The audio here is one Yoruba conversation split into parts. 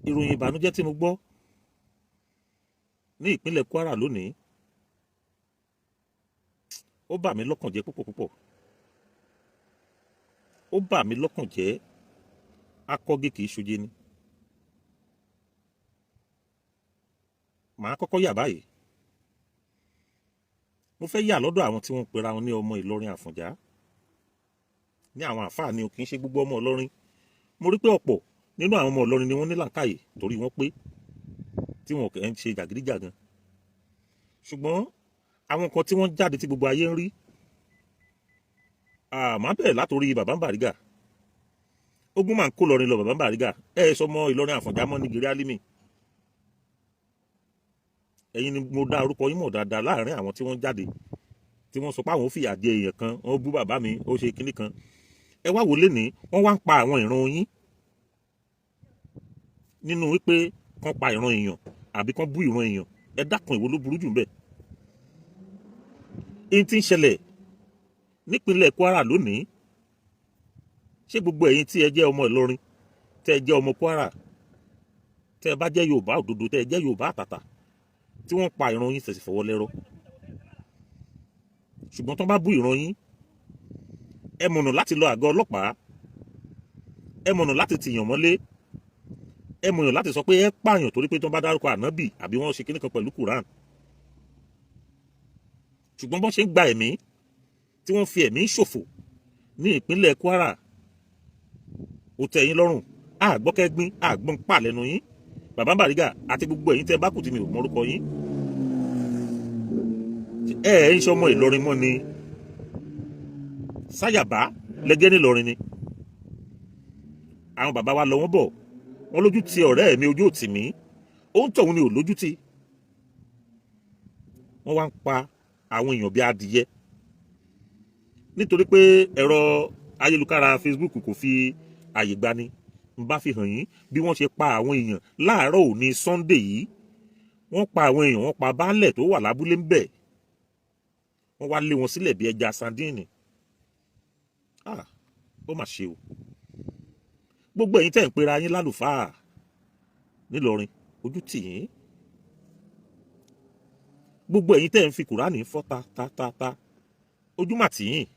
ìròyìn ìbànújẹ́ tí mo gbọ́ ní ìpínlẹ̀ Kwara lónìí ó bà mí lọ́kàn jẹ́ púpọ̀. Ó bà mí lọ́kàn jẹ́, akọ́gé kìí ṣoje ni. Màá kọ́kọ́ yà báyìí. Mo fẹ́ yà lọ́dọ̀ àwọn tí wọ́n pera wọn ní ọmọ Ìlọrin Àfọ̀njá. Ní àwọn àfáà ni o, kì í ṣe gbogbo ọmọ Ìlọrin. Mo rí pé ọ̀pọ̀ nínú àwọn ọmọ Ìlọrin ni wọ́n ní làákàyè torí wọ́n pé tí wọn kì í ṣe jàgídíjàgan. Ṣùgbọ́n àwọn kan tí wọ́n jáde tí gbogbo ayé ń rí, màá bẹ̀rẹ̀ látòrí bàbá Bàrígà. Ogun máa ń kó lọrin lọ bàbá Bàrígà. Sọmọ Ìlọrin Àfọ̀njá mọ́ ní gírí álímì. Ẹ̀yin ni mo dá orúkọ yín mọ̀ dáadáa láàrin àwọn tí wọ́n jáde tí wọ́n sọ pé àwọn ò fìyà jẹ èèyàn kan, wọ́n bú bàbá mi, ó ṣe kinní kan. Ẹ wá wò lénìí, wọ́n wá ń pa àwọn ìran yín nínú wípé kán pa ìran èèyàn àbí kán bú ìran èèyàn. Ẹ dákun, èwo ló burú jù ńbẹ̀? Èyí tí ń ṣẹlẹ̀ nípínlẹ̀ Kwara lónìí, ṣé gbogbo ẹ̀yin tí ẹ jẹ́ ọmọ Ìlọrin, tẹ́ ẹ jẹ́ ọmọ Kwara, tẹ́ ẹ bá jẹ́ Yorùbá òdodo, tẹ́ ẹ jẹ́ Yorùbá àtàtà, tí wọ́n pa ìran yín tẹ̀sí fọwọ́ lẹ́rọ̀? Ṣùgbọ́n tán bá bú ìran yín, ẹ mọ̀nà láti lọ àgọ́ ọlọ́pàá, ẹ mọ̀nà láti tìyàn mọ́lé, ẹ mọ̀nà láti sọ pé ẹ pààyàn torí pé tán bá dárúkọ ànábì àbí wọ́n ṣe kíní kan pẹ̀lú Quran. Ṣùgbọ́n bọ́n ṣe ń gba ẹ̀mí tí wọ́n fi ẹ̀mí ṣòfò ní ìpínlẹ̀ Kwara, ó tẹ́ yín lọ́rùn. Àgbọ́kẹ́gbín àgbọ́n pà lẹ́nu yín. Bàbá Bàrígà àti gbogbo ẹ̀yin tẹ́ bá kù tí mi ò mọ orúkọ yín. Ń ṣe ọmọ Ìlọrin mọ́ ni? Sáyàbá lẹ́gẹ́ ní Ìlọrin ni. Àwọn bàbá wa lọ wọ́n bọ̀, wọ́n lójú ti ọ̀rẹ́ mi, ojú ò tì mí. Ó ń tọ̀hún ni ò lójú ti. Wọ́n wá ń pa àwọn èèyàn bí adìyẹ nítorí pé ẹ̀rọ ayélujára Facebook kò fi àyè gbani. N bá fi hàn yín bí wọ́n ṣe pa àwọn èèyàn láàárọ̀ òní Sunday yìí. Wọ́n pa àwọn èèyàn, wọ́n pa baálẹ̀ tó wà lábúlé ń bẹ̀. Wọ́n wá lé wọn sílẹ̀ bí ẹja sandíìnì. Ó mà ṣe o. Gbogbo ẹ̀yin tẹ́ ń pera yín lálùfáà nílọrin, ojú tì yín. Gbogbo ẹ̀yin tẹ́ ń fi Kùránì fọ́ ta, ojú mà tì yín.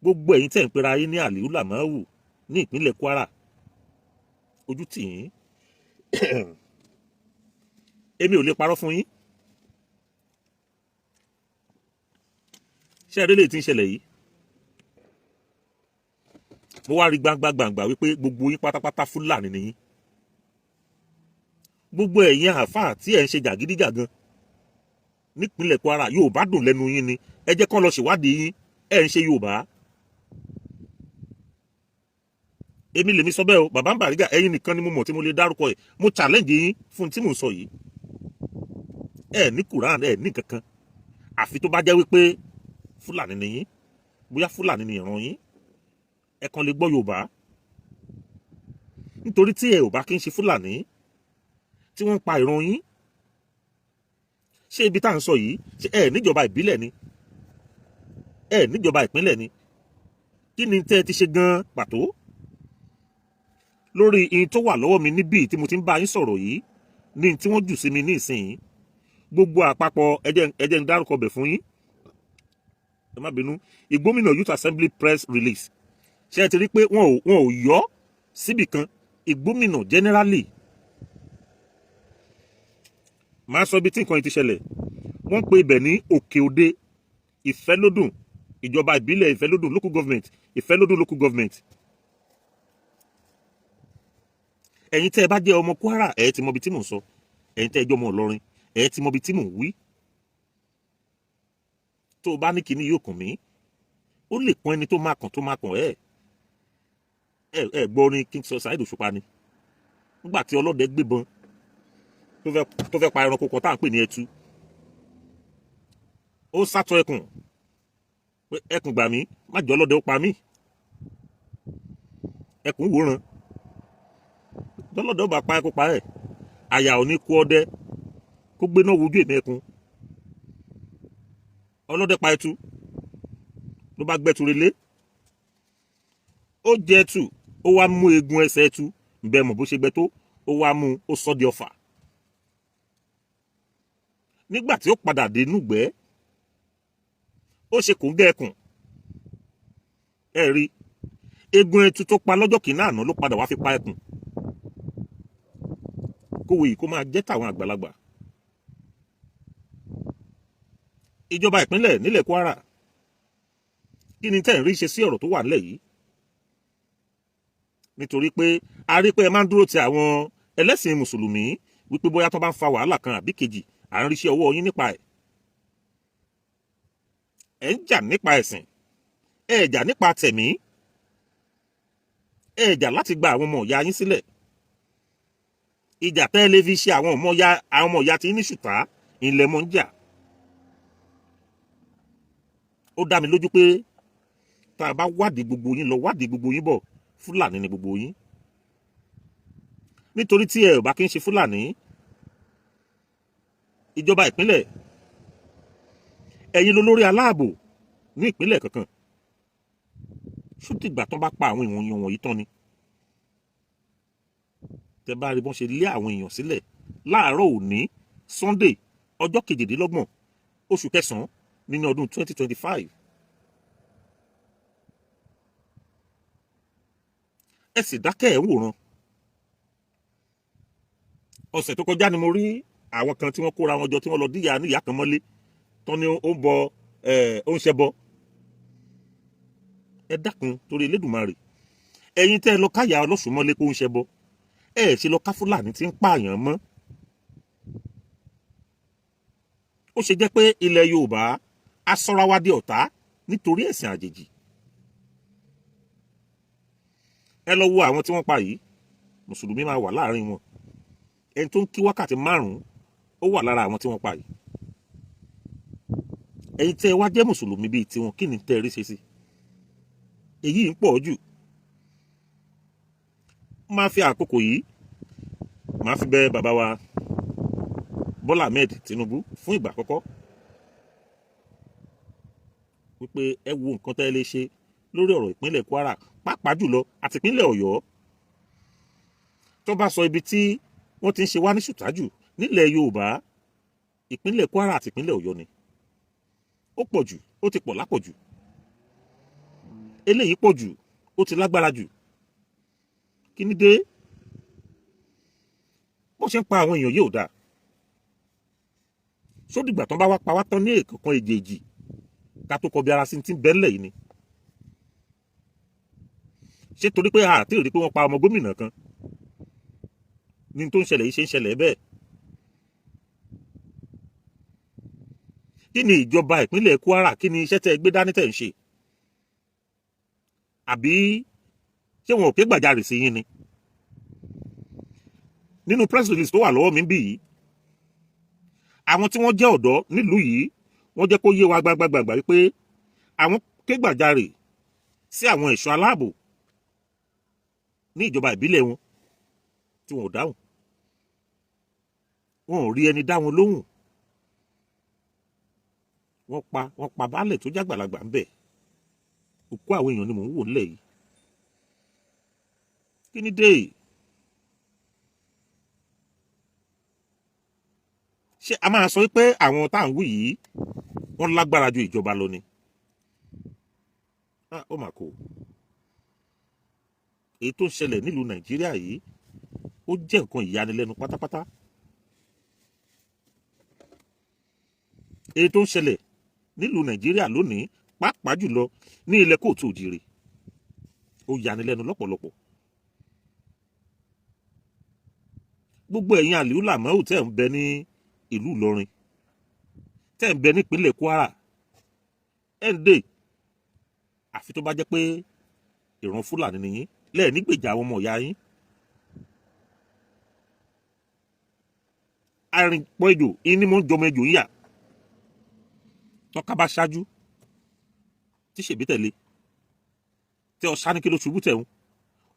Gbogbo ẹ̀yin tẹ́ ń pera yín ní Àlìú Làmáwù ní ìpínlẹ̀ Kwara, ojú tì yín. Èmi ò lè parọ́ fún yín. Ṣé ẹ rí lè tí ń ṣẹlẹ̀ yìí? Mo wá rí gbangba wípé gbogbo yín pátápátá Fúlàní ni yín. Gbogbo ẹ̀yin àáfàá tí ẹ̀ ń ṣe jàgídíjàgan nípínlẹ̀ Kwara, Yorùbá dùn lẹ́nu yín ni. Ẹ jẹ́ kán lọ ṣèwádìí yín. Ẹ̀ ń ṣe Yorùbá. Èmi lèmi sọ bẹ́ẹ̀ o. Bàbá Bàrígà, ẹ̀yin nìkan ni mo mọ̀ tí mo lè dárúkọ ẹ̀. Mo challenge yín fún tí mò ń sọ yìí. Ẹ ní Quran, ẹ ní kankan. Àfi tó bá jẹ́ wípé Fúlàní ni yín. Bóyá Fúlàní ni ìran yín. Ẹ kàn lè gbọ́ Yorùbá. Nítorí tí ẹ ò bá kí ń ṣe Fúlàní tí wọ́n ń pa ìran yín, ṣé ibi tá à ń sọ yìí, ṣé ẹ níjọba ìbílẹ̀ ni? Ẹ níjọba ìpínlẹ̀ ni? Kí ni tẹ́ ẹ ti ṣe gan-an pàtó lórí ihun tó wà lọ́wọ́ mi níbí tí mo ti ń bá yín sọ̀rọ̀ yìí ní tí wọ́n jù sí mi ní ìsìn? Gbogbo àpapọ̀ ẹ jẹ́ ń dárúkọ bẹ̀ fún yín. Ẹ má bínú. Ìgbómìnà Youth Assembly press release. Ṣé ẹ ti rí pé wọn ò yọ síbì kan? Ìgbómìnà generally. Màá sọ ibi tí nǹkan yìí ti ṣẹlẹ̀. Wọ́n pe ibẹ̀ ní Òkè Òde Ìfẹ́lódùn, ìjọba ìbílẹ̀ Ìfẹ́lódùn local government, Ìfẹ́lódùn local government. Ẹ̀yin tẹ́ ẹ bá jẹ́ ọmọ Kwara, ẹ ti mọ ibi tí mò ń sọ. Ẹ̀yin tẹ́ ẹ jẹ́ ọmọ Ìlọrin, ẹ ti mọ ibi tí mò ń wí. Tó o bá ní kíní yóò kàn mí, ó lè pọ́n ẹni tó máa kàn ẹ́. Ẹ gbọ́ orin King Saheed Òṣùpá ni. Nígbà tí ọlọ́dẹ gbébọn tó fẹ́ pa ẹranko kan tá à ń pè ní ẹtu. Ó sátọ ẹkùn. Ẹkùn gbà mí, má jẹ́ ọlọ́dẹ ó pa mí. Ẹkùn wòran. Lọ́lọ́dẹ ó bá pa ẹkùn pa ẹ̀. Àyà ò ní kú ọdẹ kó gbé náà wojú èmi ẹkùn. Ọlọ́dẹ pa ẹtu ló bá gbẹ́tu relé. Ó jẹ ẹtu, ó wá mú eegun ẹsẹ̀ ẹtu ǹbẹ́ mọ̀ bó ṣe gbẹ tó, ó wá mú ó sọ di ọfà. Nígbà tí ó padà dé núgbẹ́, ó ṣe kò ń gẹ́ ẹkùn. Ẹ rí egun ẹtu tó pa lọ́jọ́ kìíní àná ló padà wá fi pa ẹkùn. Kówó yìí kó máa jẹ́ tàwọn àgbàlagbà. Ìjọba ìpínlẹ̀ nílẹ̀ Kwara, kí ni tẹ́ ń rí ṣe sí ọ̀rọ̀ tó wà nílẹ̀ yìí? Nítorí pé a rí pé ẹ máa ń dúró ti àwọn ẹlẹ́sìn mùsùlùmí wípé bóyá tó bá ń fa wàhálà kan àbí kejì, à ń ríṣẹ́ ọwọ́ yín nípa ẹ̀. Ẹ ń jà nípa ẹ̀sìn, ẹ jà nípa tẹ̀mí, ẹ jà láti gba àwọn ọmọ ìyá yín sílẹ̀. Ìjà tẹ́ lè fi ṣe àwọn ọmọ ìyá tí ní ṣùtá ilẹ̀ mọ́ ń jà. Ó dá mi lójú pé tá a bá wádìí gbogbo yín lọ, wádìí gbogbo yín bọ̀, Fúlàní ni gbogbo yín. Nítorí tí ẹ ò bá kí ń ṣe Fúlàní, ìjọba ìpínlẹ̀, ẹ̀yin lolórí aláàbò ní ìpínlẹ̀ kankan. Ṣùtìgbà tán bá pa àwọn èèyàn wọ̀nyí tán ni. Tẹ bá rí bọ́n ṣe lé àwọn èèyàn sílẹ̀ láàárọ̀ òní Sunday ọjọ́ 28 oṣù kẹsàn-án nínú ọdún 2025. Ẹ sì dákẹ́ ẹ̀ ń wòran. Ọ̀sẹ̀ tó kọjá ni mo rí àwọn kan tí wọ́n kóra wọn jọ tí wọ́n lọ díyà níyà kan mọ́lé tán ni ó ń bọ ó ń ṣẹbọ. Ẹ dákun torí Elédùmarè, ẹ̀yin tẹ́ ẹ lọ káyà ọlọ́sùn mọ́lé kó ń ṣẹbọ, ẹ ṣe lọ ká Fúlàní tí ń pààyàn mọ́. Ó ṣe jẹ́ pé ilẹ̀ Yorùbá á sọ́ra wá di ọ̀tá nítorí ẹ̀sìn àjèjì. Ẹ lọ wo àwọn tí wọ́n pa yìí, mùsùlùmí máa wà láàrin wọn. Ẹni tó ń kí wákàtí 5 ó wà lára àwọn tí wọ́n pa yìí. Ẹ̀yin tẹ́ ẹ wá jẹ́ mùsùlùmí bíi tiwọn, kí ni tẹ́ ẹ rí ṣe sí? Èyí ń pọ̀ jù. Máa fi àkókò yìí máa fi bẹ̀ bàbá wa Bọ́lá Ahmed Tinubu fún ìgbà àkọ́kọ́ wípé ẹ wo nǹkan tẹ́ ẹ lè ṣe lórí ọ̀rọ̀ ìpínlẹ̀ Kwara, pàápàá jùlọ àti ìpínlẹ̀ Ọ̀yọ́. Tó bá sọ ibi tí wọ́n ti ń ṣe wá ní ṣùtájù nílẹ̀ Yorùbá, ìpínlẹ̀ Kwara àti ìpínlẹ̀ Ọ̀yọ́ ni. Ó pọ̀ jù, ó ti pọ̀ lápọ̀jù. Eléyìí pọ̀ jù, ó ti lágbára jù. Kí ni dé? Bó ṣe ń pa àwọn èèyàn yìí ò dáa. Sódìgbà tán bá wá pa wá tán ní èkọ̀kan èjèèjì ká tó kọbi ara sí ti ń bẹ́ńlẹ̀ yìí ni. Ṣé torí pé àti rí pé wọ́n pa ọmọ gómìnà kan ní tó ń ṣẹlẹ̀ yìí ṣe ń ṣẹlẹ̀ bẹ́ẹ̀? Kí ni ìjọba ìpínlẹ̀ Kwara, kí ni iṣẹ́ tẹ́ gbé dání tẹ́ ń ṣe? Àbí ṣé wọn ò ké gbàjarè sí yín ni? Nínú press release tó wà lọ́wọ́ mi bí yìí, àwọn tí wọ́n jẹ́ ọ̀dọ́ nílùú yìí wọ́n jẹ́ kó yé wa gbàgbàgbà wípé àwọn ké gbàjarè sí àwọn ẹ̀ṣọ́ aláàbò ní ìjọba ìbílẹ̀ wọn tí wọn ò dáhùn. Wọn ò rí ẹni dá wọn lóhùn. Wọ́n pa baálẹ̀ tó jágbàlagbà ń bẹ̀. Òkú àwọn èèyàn ni mò ń wò nílẹ̀ yìí. Kí ni dé? Ṣé a máa sọ pé àwọn tá à ń wí yìí wọ́n lágbára ju ìjọba lọ ni? Ó mà kó. Èyí tó ń ṣẹlẹ̀ nílùú Nàìjíríà yìí ó jẹ́ nǹkan ìyanilẹ́nu pátápátá. Èyí tó ń ṣẹlẹ̀ nílùú Nàìjíríà lónìí, pàápàá jùlọ ní ilẹ̀ Kóòtù Òjìrè, ó yanilẹ́nu lọ́pọ̀lọpọ̀. Gbogbo ẹ̀yin àlìúlà mọ́wù tẹ́ ń bẹ ní ìlú Ìlọrin, tẹ́ ń bẹ nípínlẹ̀ Kwara, ẹ̀ǹdè àfi tó bá jẹ́ pé ìran Fúlàní ni yín lẹ́ẹ̀ nígbèjà àwọn ọmọ ìyá yín. Arìnpọ̀ ejò ìní mọ́ ń jọmọ ejò yíyà. Tọ́ka bá ṣáájú tí ṣèbí tẹ̀lé, tẹ́ ọ sáni kí ló ṣubú tẹ̀hún,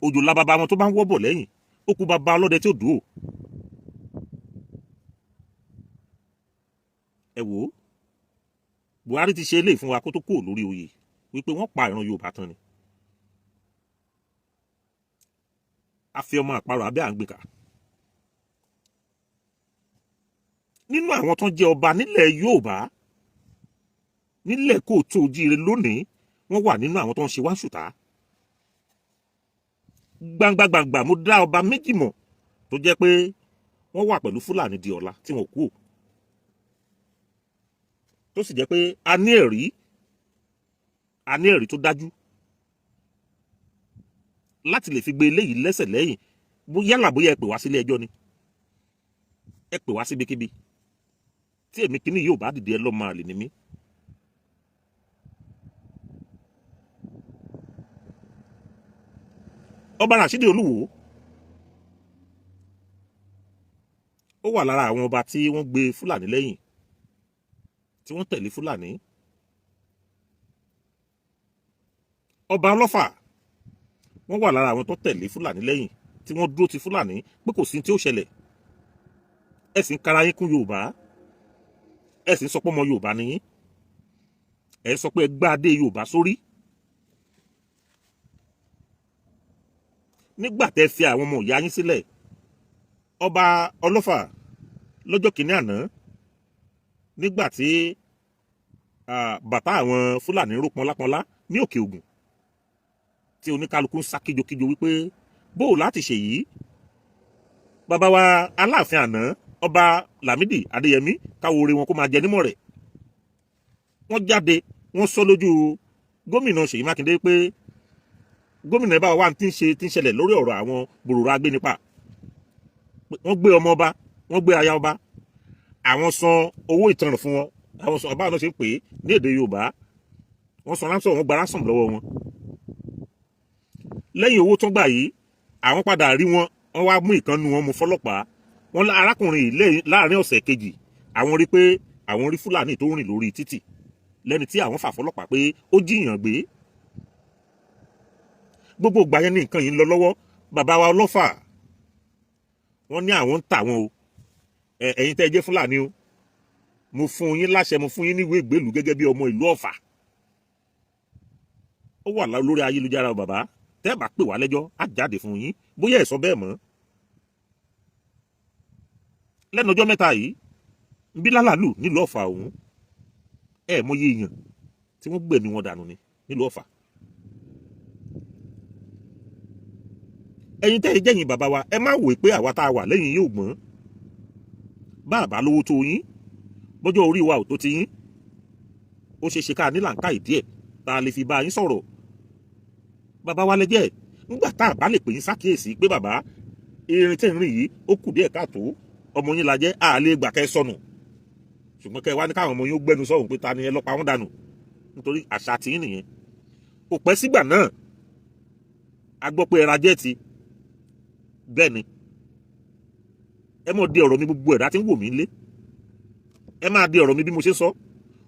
òjò lababa wọn tó bá ń wọ́bọ̀ lẹ́yìn, ó kú bàbá ọlọ́dẹ tí ó dùn ó. Ẹ wò ó, Buhari ti ṣe eléyìí fún wa kó tó kúrò lórí oyè wípé wọ́n pa ìran Yorùbá tán ni. a fi ọmọ àparò abẹ́ à ń gbé kà. Nínú àwọn tó ń jẹ ọba nílẹ̀ Yorùbá nílẹ̀ Kóòtù Òjíire lónìí wọ́n wà nínú àwọn tó ń ṣe wá ṣùtá. Gbangba mo dá ọba méjì mọ̀ tó jẹ́ pé wọ́n wà pẹ̀lú Fúlàní di ọ̀la tí wọ́n kú ò. Tó sì jẹ́ pé a ní ẹ̀rí tó dájú láti lè fi gbé eléyìí lẹ́sẹ̀ lẹ́yìn yálà bóyá ẹ pè wá sílé ẹjọ́ ni ẹ pè wá síbikíbi tí èmi kíní yóò bá dìde ẹ lọ́ọ́ máa lè ní mí. Ọba Ràṣídì Olúwo ó wà lára àwọn ọba tí wọ́n gbé Fúlàní lẹ́yìn tí wọ́n tẹ̀lé Fúlàní. Ọba Ọlọ́fà wọ́n wà lára àwọn tó tẹ̀lé Fúlàní lẹ́yìn tí wọ́n dúró ti Fúlàní pé kò sí tí ó ṣẹlẹ̀. Ẹ sì ń kara yín kún Yorùbá, ẹ sì ń sọ pé ọmọ Yorùbá ni yín, ẹ sọ pé ẹ gbá adé Yorùbá sórí. Nígbà tẹ́ fi àwọn ọmọ ìyá yín sílẹ̀, Ọba Ọlọ́fà lọ́jọ́ kìíní àná nígbà tí bàtà àwọn Fúlàní ró pọnlápọnlá ní Òkè Ògùn tí oníkálukú ń sá kíjokíjo wípé bóò láti ṣe yìí. Bàbá wa Aláàfin àná Ọba Lámídì Adéyẹmí káwo oore wọn kó máa jẹ nímọ̀ rẹ̀. Wọ́n jáde wọ́n sọ lójú gómìnà Ṣèyí Mákindé pé gómìnà ẹ bá wa tí ń ṣẹlẹ̀ lórí ọ̀rọ̀ àwọn bòròrò agbénipa. Wọ́n gbé ọmọ ọba, wọ́n gbé aya ọba, àwọn san owó ìtanràn fún wọn, àwọn san ọba náà ṣe pé ní èdè Yorùbá wọ́n san ransom, wọ́n gba ransom lọ́wọ́ wọn. Lẹ́yìn owó tó gbà yìí àwọn padà rí wọn, wọ́n wá mú ìkànnù wọn mú fọ́lọ́pàá. Wọ́n arákùnrin yìí láàrin ọ̀sẹ̀ kejì àwọn rí pé àwọn rí Fúlàní tó rìn lórí títì lẹ́ni tí àwọn fà fọ́lọ́pàá pé ó jíyàn gbé. Gbogbo ìgbà yẹn ní nǹkan yìí ń lọ lọ́wọ́. Bàbá wa Ọlọ́fà wọ́n ní àwọn ń tà wọn o, ẹ̀yin tẹ́ ẹ jẹ́ Fúlàní o, mo fún yín láṣẹ, mo fún yín níwèé ìgbélùú gẹ́gẹ́ bí ọmọ ìlú Ọ̀fà. Ó wà lórí ayélujára o bàbá, tẹ́ ẹ bá pè wá lẹ́jọ́ á jáde fún yín bóyá ẹ sọ bẹ́ẹ̀ mọ́. Lẹ́nu ọjọ́ mẹ́ta yìí ń bí lálàlù nílùú Ọ̀fà ọ̀hún mọyé èèyàn tí wọ́n gbẹ̀mí wọn dànù ni nílùú Ọ̀fà. Ẹ̀yin tẹ́ ẹ jẹ́yìn bàbá wa ẹ má wò pé àwa tá a wà lẹ́yìn yóò gbọ́n. Bá àbá lówó tó yín bọ́jọ́ orí wa ò tó ti yín, ó ṣe ṣe ká ní làǹkàì díẹ̀ tá a lè fi bá yín sọ̀rọ̀. Bàbá wa lẹ́jẹ̀ nígbà tá a bá lè pè yín sákìyèsí pé bàbá irin tẹ́ ń rìn yìí ó kù díẹ̀ káàtó, ọmọ yín la jẹ́ àlè gbà kẹ́ sọnù, ṣùgbọ́n kẹ́ wá ní káwọn ọmọ yín ó gbẹ́nu sọ̀hún pé ta ni ẹ lọ́pa wọn dànù nítorí àṣà tiyín nìyẹn. Kò pẹ́ sígbà náà a gbọ́ pé ẹ ra jẹ́ẹ̀tì. Bẹ́ẹ̀ ni ẹ mọ̀ di ọ̀rọ̀ mi, gbogbo ẹ̀dá tí ń wò mí lé ẹ máa di ọ̀rọ̀ mi bí mo ṣe sọ.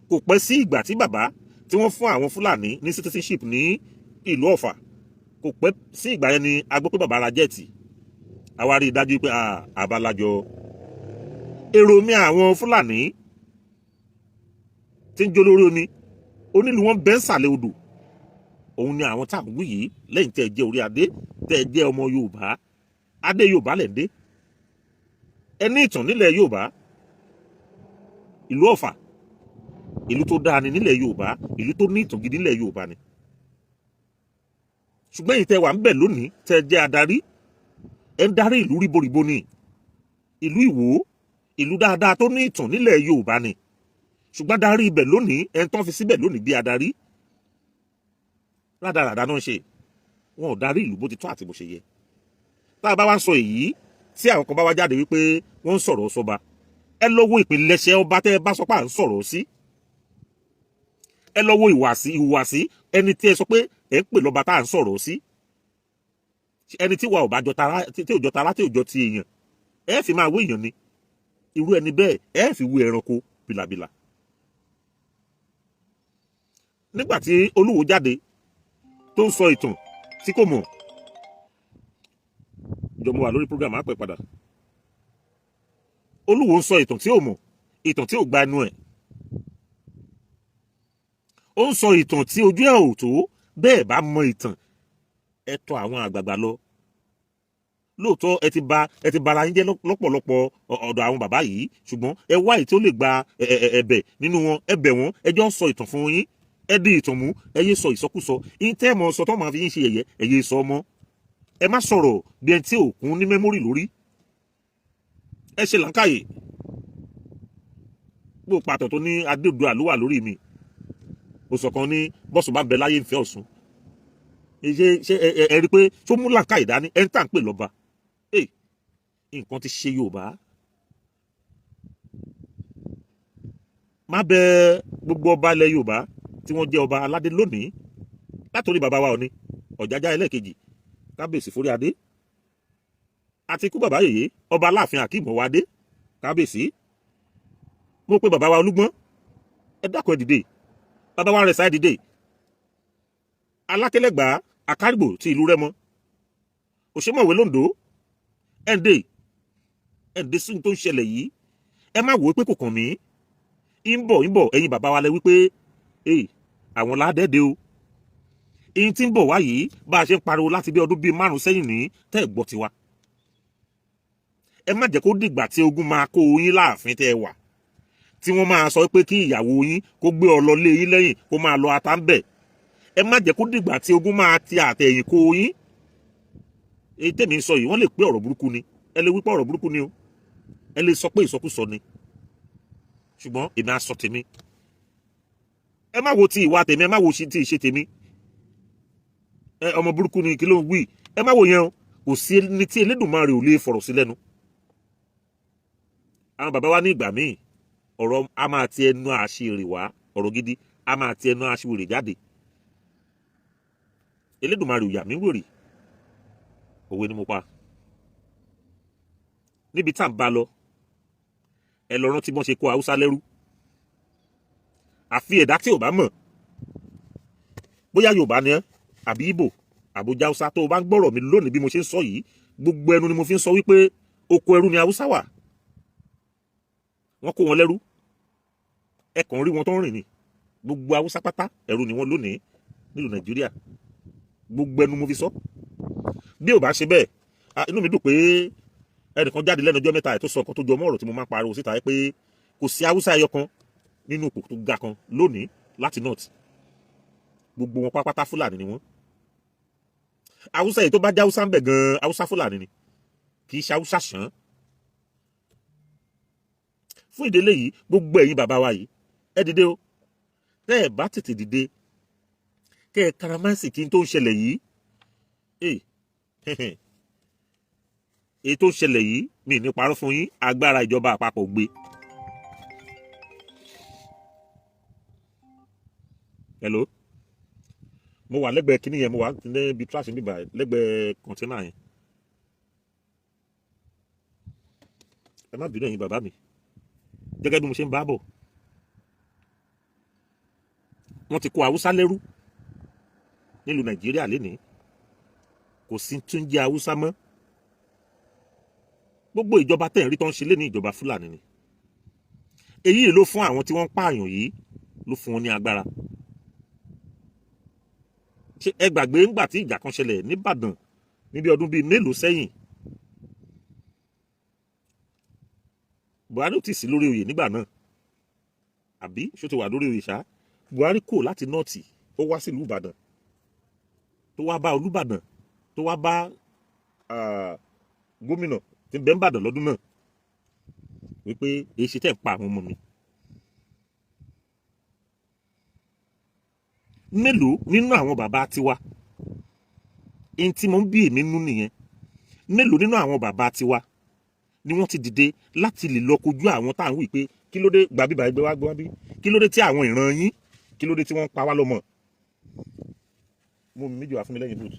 Kò pẹ́ sí ìgbà tí bàbá tí wọ́n fún àwọn Fúlàní ní citizenship ní ìlú Ọ̀fà, kò pẹ́ sí ìgbà yẹn ni a gbọ́ pé bàbá ra jẹ́ẹ̀tì. Àwa rí i dájú pé àbálàjọ èrò mi àwọn Fúlàní tí ń jó lórí omi onílù wọn bẹ́ ń sàlẹ̀ odò. Òun ni àwọn táwọn wí yìí lẹ́yìn tẹ́ ẹ jẹ́ orí adé, tẹ́ ẹ jẹ́ ọmọ Yorùbá, adé Yorùbá lẹ̀ ń dé. Ẹ ní ìtàn nílẹ̀ Yorùbá. Ìlú Ọ̀fà ìlú tó dáa ni nílẹ̀ Yorùbá, ìlú tó ní ìtàn gidi nílẹ̀ Yorùbá ni. Ṣùgbọ́n èyí tẹ́ wà ń bẹ̀ lónìí tẹ́ ẹ jẹ́ adarí, ẹ ń darí ìlú ríboríbo ni. Ìlú Ìwó ìlú dáadáa tó ní ìtàn nílẹ̀ Yorùbá ni. Ṣùgbọ́n darí ibẹ̀ lónìí ẹ ń tán fi síbẹ̀ lónìí bí adarí. Rádaràdá náà ń ṣe, wọn ò darí ìlú bó ti tọ́ àti bó ṣe yẹ. Tá a bá wá ń sọ èyí tí àwọn kan bá wá jáde wípé wọ́n ń sọ̀rọ̀ sọba, ẹ lọ wo ìpilẹ̀ṣẹ̀ ọba tẹ́ ẹ bá sọ pé à ń sọ̀rọ̀ sí. Ẹ lọ wo ìhùwàsí ẹni tí ẹ sọ pé ẹ ń pè lọ́ba tá à ń sọ̀rọ̀ sí. Ẹni tí wà ò bá jọ tara tí ò jọ tara tí ò jọ ti èèyàn, ẹ fi máa wé èèyàn ni. Irú ẹni bẹ́ẹ̀ ẹ fi wé ẹranko bìlàbìlà. Nígbà tí Olúwo jáde tó ń sọ ìtàn tí kò mọ̀, ìjọba wà lórí program á pẹ́ padà. Olúwo ń sọ ìtàn tí ò mọ̀, ìtàn tí ò gba ẹnu ẹ̀. Ó ń sọ ìtàn tí ojú ẹ̀ ò tó. Bẹ́ẹ̀ bá mọ ìtàn ẹ tọ̀ àwọn àgbààgbà lọ. lóòótọ́ ẹ ti bara yín jẹ́ lọ́pọ̀lọpọ̀ ọ̀dọ̀ àwọn bàbá yìí, ṣùgbọ́n ẹ wá èyí tí ó lè gba ẹ̀bẹ̀ nínú wọn, ẹ bẹ̀ wọ́n, ẹ jọ ń sọ ìtàn fún yín, ẹ di ìtàn mú, ẹ yé sọ ìsọkúsọ, yín tẹ́ mọ sọ tó máa fi yín ṣe yẹ̀yẹ́, ẹ yé sọ mọ́. Ẹ má sọ̀rọ̀ bí ẹni tí òkun ní mẹ́mórì lórí. Ẹ ṣe làǹkàyè. Gbogbo pàtó tó ní Adéoduà ló wà lórí mi. Òsọ̀ kan ní bọ́sùn bá bẹ láyé ìfẹ́ Ọ̀ṣun. Ṣé ẹ rí pé tó mú làǹkàyè dání ẹni tá à ń pè lọ́ba. Nǹkan ti ṣe Yorùbá. Má bẹ gbogbo ọba ilẹ̀ Yorùbá tí wọ́n jẹ́ ọba aládé lónìí látòrí bàbá wa Ọọ̀ni Ọ̀jájá ẹlẹ́ẹ̀kejì kábíyèsí forí adé, àti ikú bàbá yèyé ọba Aláàfin Akeem Ọwádé kábíyèsí. Mo pe bàbá wa Olúgbọ́n, ẹ dákun ẹ dìde, bàbá wa Rẹ̀sà ẹ dìde, Alákẹ́lẹ́gbà Akárìgbò ti ìlú Rẹ́mọ, Òṣèmọ̀wé Lóńdó, ẹ̀ǹdè sí tó ń ṣẹlẹ̀ yìí. Ẹ má wò ó pé kò kàn mí, ń bọ̀ ẹ̀yin bàbá wa lẹ wípé àwọn ládẹ́dẹ́ o. Ìyìn tí ń bọ̀ wá yìí bá a ṣe ń pariwo láti bí ọdún bíi 5 sẹ́yìn ní tẹ́ ẹ̀ gbọ́ tiwa. Ẹ má jẹ́ kó dìgbà tí ogun máa kó yín láàfin tẹ́ ẹ wà, tí wọ́n máa sọ pé kí ìyàwó yín kó gbé ọ lọ lé yín lẹ́yìn kó máa lọ ata ń bẹ̀. Ẹ má jẹ́ kó dìgbà tí ogun máa ti àtẹ̀yìn kó yín. Èyí tèmi ń sọ yìí wọ́n lè pé ọ̀rọ̀ burúkú ni, ẹ lè wí pé ọ̀rọ̀ burúkú ni o, ẹ lè sọ pé ìsọkúsọ ni, ṣùgbọ́n èmi á sọ tèmi. Ẹ má wo ti ìwà tèmi, ẹ má wo ti ìṣe tèmi. Ọmọ burúkú ni kí ló ń wí, ẹ má wo yẹn o. Kò sí ní tí Elédùmarè ò lè fọ̀rọ̀ sí lẹ́nu. Àwọn bàbá wa ní ìgbà míì ọ̀rọ̀ a máa ti ẹnu àṣírí wá, ọ̀rọ̀ gidi a máa ti ẹnu àṣírí jáde. Elédùmarè ò yà mí wèrè, òwe ni mo pa. Níbi tá à ń bá lọ, ẹ lọ rántí bọ́n ṣe kó Haúsá lẹ́rú. Àfi ẹ̀dá tí ò bá mọ̀ bóyá Yorùbá ni ẹ́ àbí Ìgbò àbójá Haúsá, tó o bá ń gbọ́rọ̀ mi lónìí bí mo ṣe ń sọ yìí, gbogbo ẹnu ni mo fi ń sọ wípé oko ẹrú ni Haúsá wà. Wọ́n kó wọn lẹ́rú, ẹ kàn rí wọn tó ń rìn ni. Gbogbo Haúsá pátá ẹrú ni wọ́n lónìí nílùú Nàìjíríà. Gbogbo ẹnu mo fi sọ. Bí ò bá ṣe bẹ́ẹ̀, inú mi dùn pé ẹnìkan jáde lẹ́nu ọjọ́ mẹ́ta ẹ̀ tó sọ ọkàn tó jọ mọ́ ọ̀rọ̀ tí mo máa ń pariwo síta pé kò sí Haúsá ẹyọ kan nínú ipò tó ga kan lónìí láti north. Gbogbo wọn pápátá Fúlàní ni wọ́n. Haúsá yìí tó bá jẹ́ Haúsá ń bẹ̀ gan-an, Haúsá Fúlàní ni, kì í ṣe Haúsá ṣán. Fún ìdílé yìí, gbogbo ẹ̀yin bàbá wa yìí, ẹ dìde o. Tẹ́ ẹ bá tètè dìde, kẹ́ ẹ karamáìsì kí n tó ń ṣẹlẹ̀ yìí. Èyí tó ń ṣẹlẹ̀ yìí, mi ní parọ́ fún yín, agbára ìjọba àpapọ̀ gbé. Hello? Mo wà lẹ́gbẹ̀ẹ́ kíní yẹn, mo wà níbi trash níbà lẹ́gbẹ̀ẹ́ kọ̀ńténà yẹn. Ẹ má bínú ẹ̀yin bàbá mi. Gẹ́gẹ́ bí mo ṣe ń bá bọ̀, wọ́n ti kó Haúsá lẹ́rú nílùú Nàìjíríà lénìí. Kò sí tún jẹ́ Haúsá mọ́. Gbogbo ìjọba tẹ̀ ń rí tó ń ṣe lé ní ìjọba Fúlàní ni. Èyí ló fún àwọn tí wọ́n ń pààyàn yìí, ló fún wọn ní agbára. Ṣé ẹ gbàgbé ńgbà tí ìjà kan ṣẹlẹ̀ nìbàdàn níbi ọdún bíi mélòó sẹ́yìn? Buhari ò tí sí lórí oyè nígbà náà, àbí ṣó ti wà lórí oyè ṣá? Buhari kò láti nọ́ọ̀tì, ó wá sí ìlú Ìbàdàn, tó wá bá Olúbàdàn, tó wá bá gómìnà tí ń bẹ ń bàdàn lọ́dún náà wípé èyí ṣe tẹ̀ ń pa àwọn ọmọ mi. Mélòó nínú àwọn bàbá tiwa, ẹni tí mo ń bí èmi nú nìyẹn, mélòó nínú àwọn bàbá tiwa ni wọ́n ti dìde láti lè lọ kojú àwọn tá à ń wí pé kí ló dé gbà bíbá ẹgbẹ́ wá gbọ́ bí, kí ló dé tí àwọn ìran yín, kí ló dé tí wọ́n ń pa wá lọ́mọ. Mo mi méjì wá fún mi lẹ́yìn bùt.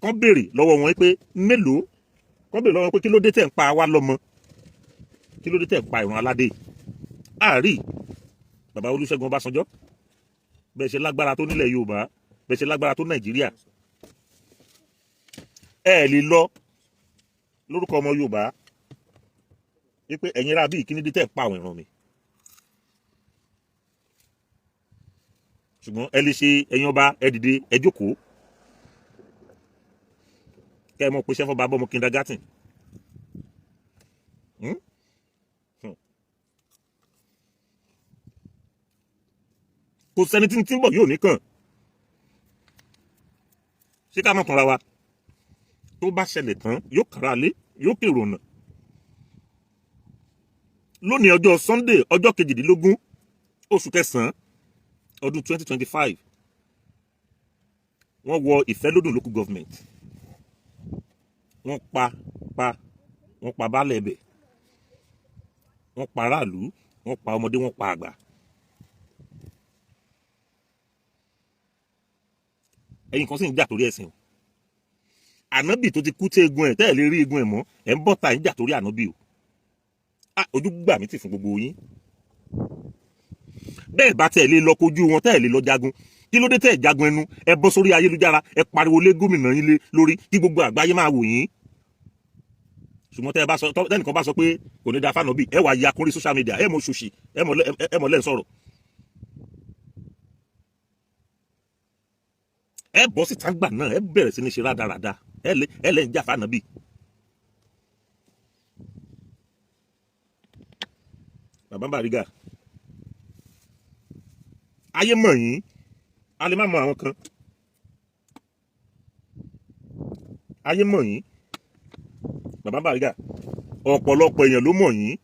Kán béèrè lọ́wọ́ wọn pé mélòó, kán béèrè lọ́wọ́ wọn pé kí ló dé tẹ̀ ń pa wá lọ́mọ, kí ló dé tẹ̀ ń pa ìran aládé. Àárí bàbá Olúṣẹ́gun Ọbásanjọ́, bẹ́ẹ̀ ṣe lágbára tó nílẹ̀ Yorùbá, bẹ́ẹ̀ ṣe lágbára tó Nàìjíríà, ẹ lè lọ lórúkọ ọmọ Yorùbá wípé ẹ̀yin ra bí ìkíní dé tẹ̀ ń pa àwọn ìran mi. Ṣùgbọ́n ẹ lè ṣe ẹ̀yin ọba, ẹ dìde, ẹ jókòó, kẹ́ ẹ mọ̀ pé sẹ́fọ́ bá bọ́ ọmọ kindergarten. Kò sẹ́ni tí ń bọ̀ yóò ní kàn. Ṣé ká mọ̀ tanra wa? Tó bá ṣẹlẹ̀ tán yóò kára lé yóò kèrò ọ̀nà. Lónìí ọjọ́ Sunday ọjọ́ 18 oṣù kẹsàn-án ọdún 2025 wọ́n wọ Ìfẹ́lódùn local government. Wọ́n pa baálẹ̀ ẹbẹ̀, wọ́n pa aráàlú, wọ́n pa ọmọdé, wọ́n pa àgbà. Ẹ̀yin kan sì ń jà torí ẹ̀sìn. Ànábì tó ti kú tí egun ẹ̀ tẹ́ẹ̀ lè rí egun ẹ̀ mọ́ ẹ̀ ń bọ́ ta ń jà torí ànábì o. Ojú gbà mí tì fún gbogbo yín. Bẹ́ẹ̀ bá tẹ̀ lé lọ kojú wọn tẹ́ẹ̀ lé lọ jagun. Kí ló dé tẹ́ẹ̀ jagun ẹnu? Ẹ bọ́ sórí ayélujára ẹ pariwo lé gómìnà yín lé lórí kí gbogbo àgbáyé máa wò yín. Ṣùgbọ́n tẹ́nìkan bá sọ pé kò ní da fànàbì ẹ wà ya kórí social media ẹ mọ̀ ṣòṣì ẹ mọ̀ lẹ́ń sọ̀rọ̀. Ẹ bọ́ sí tàgbà náà ẹ bẹ̀rẹ̀ sí ní ṣe rádaràda ẹ lẹ́ ń jà fànàbì. Bàbá Bariga ayé mọ̀ yín a lè má mọ àwọn kan. Ayé mọ̀ yín Bàbá Bariga ọ̀pọ̀lọpọ̀ èèyàn ló mọ̀ yín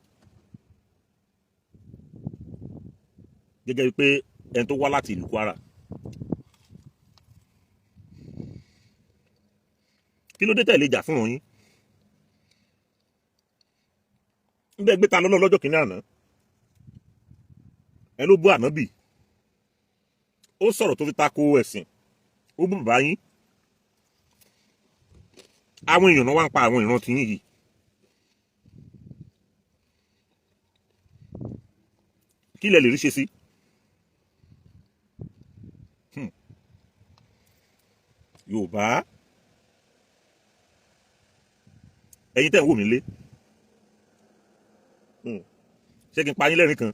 gẹ́gẹ́ pé ẹni tó wá láti ìlú Kwara. Kí ló dé tẹ̀lé ìjà fún yín? ń bẹ́ẹ̀ gbé ta lọ́nà lọ́jọ́ kìíní àná ẹ ló bú ànábì ó sọ̀rọ̀ tó fi tako ẹ̀sìn ó bú bàbá yín. Àwọn èèyàn náà wá ń pa àwọn ìran tiyín yìí. Kí lẹ lè rí ṣe sí? Yorùbá ẹ̀yin tẹ́ ń wò mí lé ṣé kí n pa yín lẹ́rìn kan?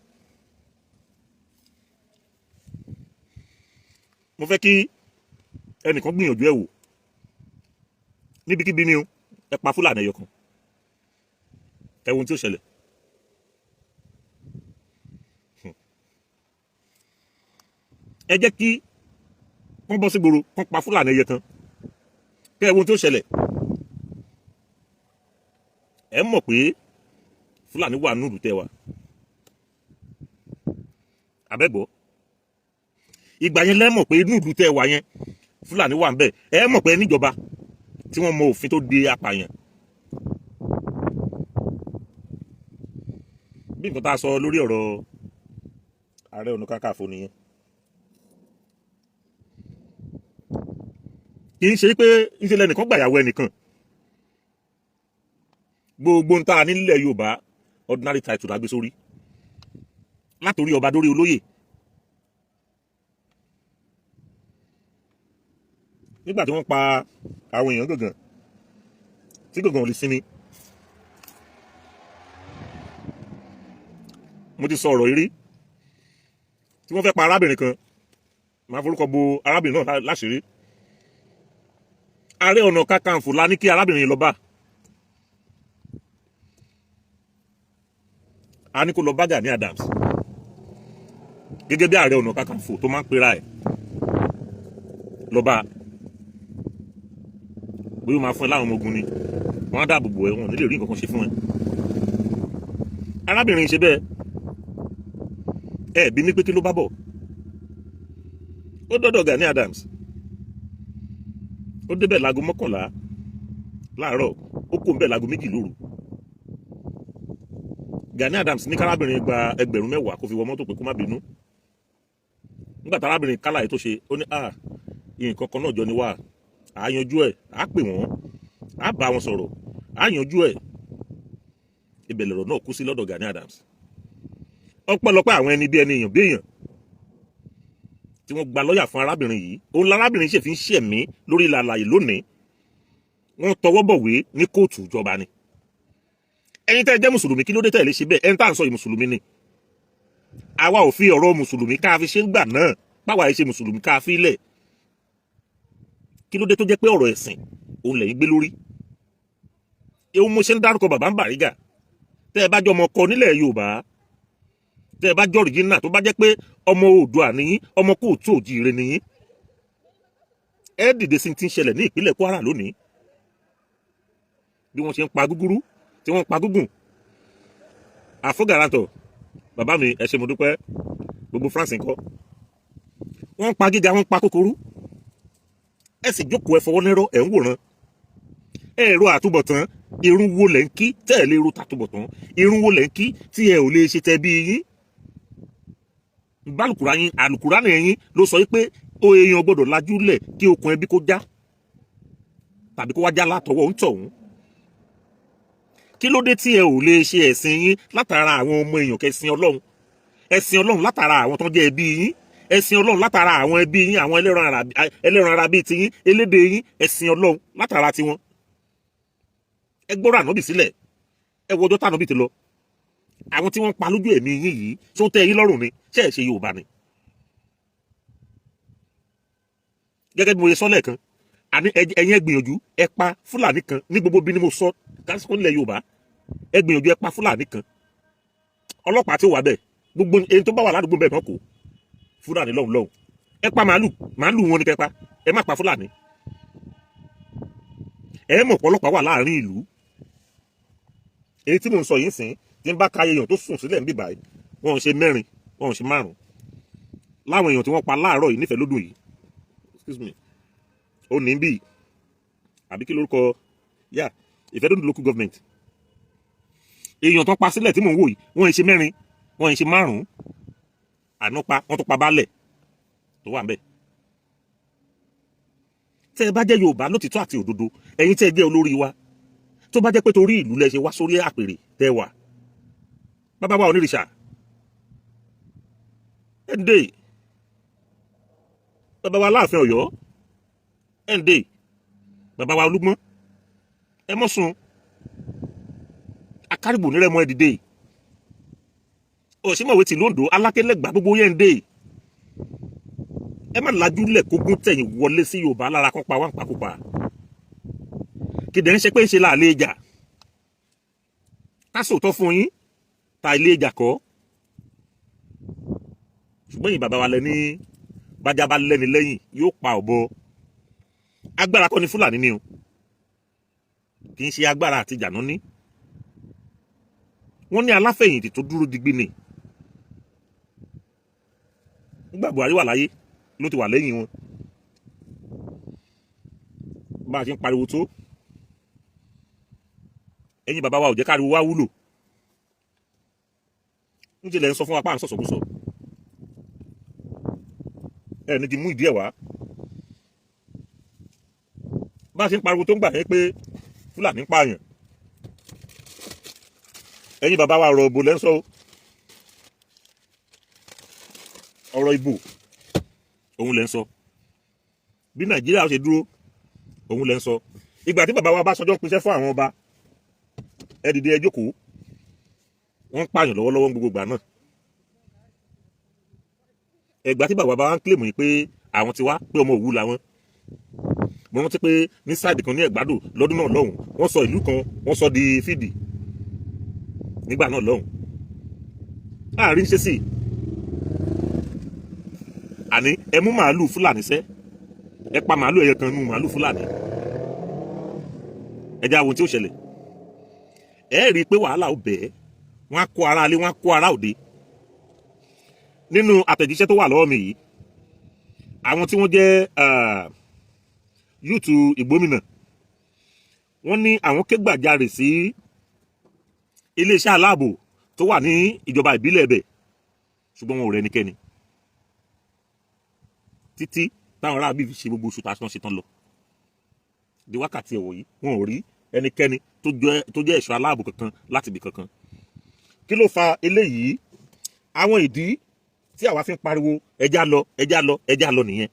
Mo fẹ́ kí ẹnìkan gbìyànjú ẹ̀ wò níbikíbi ni o ẹ pa Fúlàní ẹyọ kan ẹ wo ohun tí ó ṣẹlẹ̀. Ẹ jẹ́ kí wọ́n bọ́ sí gbòòrò wọ́n pa Fúlàní ẹyẹ kan kẹ́ ẹ wo ohun tí ó ṣẹlẹ̀. Ẹ mọ̀ pé Fúlàní wà nínú ìlú tẹ́ wa abẹ́gbọ́. Ìgbà yẹn lẹ́ mọ̀ pé inú ìlú tẹ́ wa yẹn Fúlàní wà ń bẹ̀. Ẹ mọ̀ pé níjọba tí wọ́n mọ òfin tó de apààyàn. Bí nǹkan tá a sọ lórí ọ̀rọ̀ Ààrẹ Ọ̀nà Kakanfò nìyẹn. Kì í ṣe pé ńṣe lẹ́nìkan gbàyàwó ẹnìkan. Gbogbo ń ta nílẹ̀ Yorùbá ordinary title la gbé sórí látòrí ọba dórí olóyè. Nígbà tí wọ́n pa àwọn èèyàn gàngàn tí gàngàn ò lè sinmi. Mo ti sọ ọ̀rọ̀ yìí rí tí wọ́n fẹ́ pa arábìnrin kan máa forúkọ bo arábìnrin náà láṣìírí. Ààrẹ Ọ̀nà Kakanfò la ní kí arábìnrin yìí lọ bá. A ní kó lọ bá Gani Adams gẹ́gẹ́ bí Ààrẹ Ọ̀nà Kakanfò tó máa ń pera ẹ̀ lọ bá bóyá ó máa fún ẹ láwọn ọmọ ogun ni wọ́n á dáàbò bò ẹ́ wọn nílé rí nǹkan kan ṣe fún ẹ. Arábìnrin ṣe bẹ́ẹ̀ ẹ bí ní pé kí ló bá bọ̀ ó dọ́dọ̀ Gani Adams ó débẹ̀ láago 11 láàárọ̀ ó kó ń bẹ̀ láago 2 lóru. Gani Adams ní kárábìnrin gba 10,000 kó fi wọ mọ́tò pé kó má bínú. Nígbà tí arábìnrin kálá yìí tó ṣe ó ní nǹkan kan náà jọ ni wá á yanjú ẹ̀ á pè wọ́n á bá wọn sọ̀rọ̀ á yanjú ẹ̀. Ibẹ̀ lọ̀rọ̀ náà kú sí lọ́dọ̀ Gani Adams. Ọpẹ́lọpẹ́ àwọn ẹni bí ẹni èèyàn bí èèyàn tí wọ́n gba lọ́ọ̀yà fún arábìnrin yìí òun lárábìnrin ṣe fi ń ṣẹ̀mí lórí ilẹ̀ alàyè lónìí. Wọ́n tọwọ́ bọ̀wé ní kóòtù ìjọba ni. Ẹ̀yin tẹ́ jẹ́ mùsùlùmí kí ló dé tẹ́ lè ṣe bẹ́ẹ̀ ẹni tá à ń sọ yìí mùsùlùmí ni. Àwa ò fi ọ̀rọ̀ mùsùlùmí ká fi ṣe ń gbà náà báwa ṣe mùsùlùmí ká fi lẹ̀. Kí ló dé tó jẹ́ pé ọ̀rọ̀ ẹ̀sìn òun lẹ́yìn gbé lórí ewu mo ṣe ń dárúkọ bàbá ń Bàrígà tẹ́ ẹ bá jọ ọmọ kọ nílẹ̀ Yorùbá, tẹ́ ẹ bá jọ original tó bá jẹ́ pé ọmọ Oòduà nìyí, ọmọ Kóòtù Òjíire nìyí, ẹ dìde sí ti ń ṣẹlẹ̀ ní ìpínlẹ̀ Kwara lónìí, bí wọ́n ṣe ń pa gúgúrú tí wọ́n ń pa gúgùn. Àfọ́gàràntọ̀ bàbá mi ẹ ṣé mo dúpẹ́, gbogbo France ńkọ́, wọ́n ń pa gíga, wọ́n ń pa kúkúrú, ẹ sì jókòó ẹ fọwọ́ lẹ́rọ̀ ẹ̀ ń wòran. Ẹ̀rọ àtúbọ̀tán irun wo lẹ̀ ń kí tẹ́ ẹ̀ lè ro tàtúbọ̀tán, irun wo lẹ̀ ń kí tí ẹ ò lè ṣe tẹ́ bí yín. Àlùkùránì yín ló sọ pé o èèyàn gbọ́dọ̀ lajú lẹ̀ kí okùn ẹbí kó já tàbí kó wá já látọwọ́ ń tọ̀hún. Kí ló dé tí ẹ ò lè ṣe ẹ̀sìn yín látara àwọn ọmọ èèyàn kẹsìn Ọlọ́run, ẹ̀sìn Ọlọ́run látara àwọn tó ń jẹ́ ẹbí yín, ẹ̀sìn Ọlọ́run látara àwọn ẹbí yín, àwọn ẹlẹ́ran ara bíi tiyín, elédè yín, ẹ̀sìn Ọlọ́run látara tiwọn. Ẹ gbọ́rọ̀ ànábì sílẹ̀, ẹ wo ọjọ́ tá ànábì ti lọ. Àwọn tí wọ́n pa lójú ẹ̀mí yín yìí tó tẹ́ yín lọ́rùn ni, ṣé ẹ̀ ṣe Yorùbá ni? Gẹ́gẹ́ bí mo ṣe sọ lẹ́ẹ̀kan, àní ẹ̀yin ẹ gbìyànjú ẹ pa Fúlàní kan ní gbogbo bí ni mo sọ kásìkò nílẹ̀ Yorùbá, ẹ gbìyànjú ẹ pa Fúlàní kan. Ọlọ́pàá tí ó wà bẹ́ẹ̀, gbogbo ẹni tó bá wà ládùúgbò bẹ́ẹ̀ kan kò Fúlàní lọ́hùn. Ẹ pa màálù wọn ni kẹ́ pa, ẹ má pa Fúlàní. Ẹ mọ̀ ọ̀pọ̀lọpọ̀ wà láàrin ìlú. Èyí tí mò ń sọ yìí sìn tí ń bá ka èèyàn tó sùn sílẹ̀ ń bíbá yìí, wọn ò ṣe 4, wọn ò ṣe 5 láwọn èèyàn tí wọ́n pa láàárọ̀ yìí nífẹ̀ẹ́ lódò yìí. Excuse me, ó ní bí àbí kí lórúkọ yá Ìfẹ́dódò local government. Èèyàn tó pa sílẹ̀ tí mò ń wò yìí, wọn ò ṣe 4, wọn ò ṣe 5. Àná pa wọ́n tó pa baálẹ̀ tó wà ń bẹ̀. Tẹ́ ẹ bá jẹ́ Yorùbá lótìtọ́ àti òdodo, ẹ̀yin tẹ́ ẹ jẹ́ olórí wa, tó bá jẹ́ pé torí ìlú lẹ ṣe wá sórí àpèrè tẹ́ wà, bàbá wa onírìṣà ẹ̀ ń dé, bàbá wa Aláàfin Ọ̀yọ́ ẹ̀ ń dé, bàbá wa Olúgbọ́n ẹ mọ́ sùn, Akárìbù nírẹ̀mọ́ ẹ̀ dìde, Ọ̀ṣínmọ̀wé tìlú Oǹdó, Alákẹ́lẹ́gbà gbogbo yẹn ń dé. Ẹ má lajúlẹ̀ kógún tẹ̀yìn wọlé sí Yorùbá lára kan pa wá ń pakópa. Kìdẹ̀ ń ṣe pé ń ṣe láàlẹ́ ìjà. Ká sòótọ́ fún yín, ta ilé ìjà kọ́. Ṣùgbọ́n yìí bàbá wa lẹ ní bájá bá lẹ́ni lẹ́yìn yóò pa ọ̀bọ. Agbára kọ́ ni Fúlàní ni o. Kì í ṣe agbára àti ìjà náà ní. Wọ́n ní aláfẹ̀yìntì tó dúró digbí ni. Nígbà Buhari wà láyé ló ti wà lẹ́yìn wọn. Bá a ṣe ń pariwo tó, ẹ̀yin bàbá wa ò jẹ́ káriwo wá wúlò. ń jẹ́ lẹ́ ń sọ fún wa pé à ń sọ̀sọ̀kúsọ. ẹ ní kí n mú ìdí ẹ̀ wá. Bá a ṣe ń pariwo tó ń gbà yẹn pé Fúlàní ń pààyàn, ẹ̀yin bàbá wa ọ̀rọ̀ ìbò lẹ́ ń sọ o. Ọ̀rọ̀ ìbò òun lẹ́ ń sọ. Bí Nàìjíríà ṣe dúró òun lẹ́ ń sọ. Ìgbà tí bàbá wa Ọbásanjọ́ ń pinṣẹ́ fún àwọn ọba, ẹ dìde ẹ jókòó, wọ́n ń pààyàn lọ́wọ́lọ́wọ́ gbogbo ìgbà náà. Ẹgbà tí bàbá wa ń kílèmù yìí pé àwọn ti wá pé ọmọ Òwu làwọn. Mo rántí pé ní sáìdì kan ní Ẹ̀gbádò lọ́dún náà lọ́hùn, wọ́n sọ ìlú kan wọ́n sọ di fídì nígbà náà lọ́hùn. Láàrin ṣe sí àní ẹ mú màálù Fúlàní sẹ́, ẹ pa màálù ẹyẹ kan nínú màálù Fúlàní, ẹ jẹ́ àwọn tí ó ṣẹlẹ̀. Ẹ rí i pé wàhálà ó bẹ̀ẹ́, wọ́n á kó ara alé, wọ́n á kó ara òde. Nínú àtẹ̀jíṣẹ́ tó wà lọ́wọ́ mi yìí, àwọn tí wọ́n jẹ́ yúùtù Ìgbómìnà, wọ́n ní àwọn ké gbàjarè sí iléeṣẹ́ aláàbò tó wà ní ìjọba ìbílẹ̀ ẹ̀bẹ̀, ṣùgbọ́n wọn ò rẹ́nikẹ́ni títí táwọn ará bíi fi ṣe gbogbo oṣù tàṣán ṣe tán lọ. Di wákàtí ẹ̀wọ̀ yìí wọn ò rí ẹnikẹ́ni tó jẹ́ ẹ̀ṣọ́ aláàbò kankan láti ibì kankan. Kí ló fa eléyìí? Àwọn ìdí tí àwa fi ń pariwo ẹja lọ ẹja lọ ẹja lọ nìyẹn.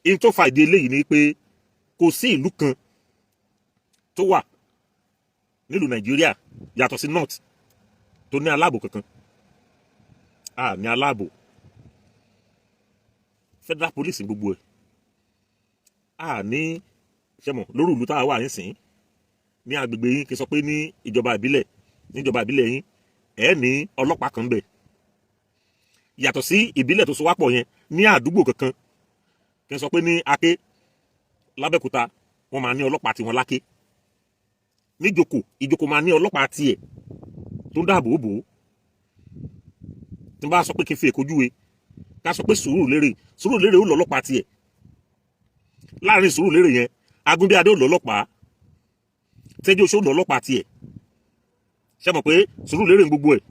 Ihun tó fa ìdí eléyìí ni pé kò sí ìlú kan tó wà nílùú Nàìjíríà yàtọ̀ sí north tó ní aláàbò kankan. A ní aláàbò. Federal police gbogbo ẹ̀. A ní sẹ́mọ̀ lórí ìlú táwa wà nísìn. ní agbègbè yín kí n sọ pé ní ìjọba ìbílẹ̀ yín ẹ ní ọlọ́pàá kan bẹ̀ yàtọ̀ sí ìbílẹ̀ tó so wá pọ̀ yẹn ní àdúgbò kankan kí n sọ pé ní Aké l'Ábẹ́òkúta wọ́n máa ní ọlọ́pàá tiwọn l'Áké, ní Ìjòkò máa ní ọlọ́pàá tiẹ̀ tó ń dáàbò bò ó. tí n bá sọ pé kí n fi Èkó júwe ká sọ pé Sùúrùlérè ó lọ ọlọ́pàá tiẹ̀, láàrin Sùúrùlérè yẹn Agúnbíadé ó lọ ọlọ́pàá, Tẹ́jọ́ṣó ó lọ ọlọ́pàá tiẹ̀. ṣé mọ̀ pé Sùúrùlérè ń gbogbo ẹ̀,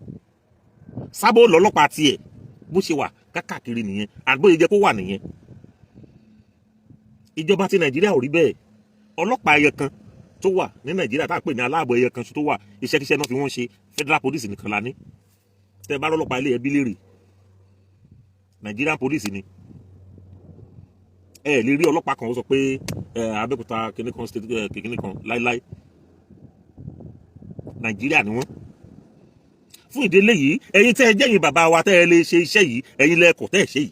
Sábó ó lọ ọlọ́pàá tiẹ̀. bó ṣe wà káàkiri nìyẹn, àgbóyè jẹ́ kó wà nìyẹn. ìjọba ti Nàìjíríà ò rí bẹ́ẹ̀. ọlọ́pàá ẹyẹ kan tó wà ní Nàìjíríà tá à ń pè ní aláàbò ẹyẹ kan tó wà, iṣẹ́kíṣẹ́ náà fi wọ́n ṣe, Federal Police nìkan la ní. tẹ́ bá rọ́lọ́pàá ilé ẹbí léèrè, Nigerian Police ni. ẹ lè rí ọlọ́pàá kan ó sọ pé Abẹ́òkúta kìnìkan state kìnìkan láíláí. Nàìjíríà ni wọ́n. fún ìdí eléyìí ẹ̀yin tẹ́ ẹ jẹ́yìn bàbá wa tẹ́ ẹ lè ṣe iṣẹ́ yìí, ẹ̀yin lẹ́ẹ̀kọ́ tẹ́ ẹ ṣe yìí.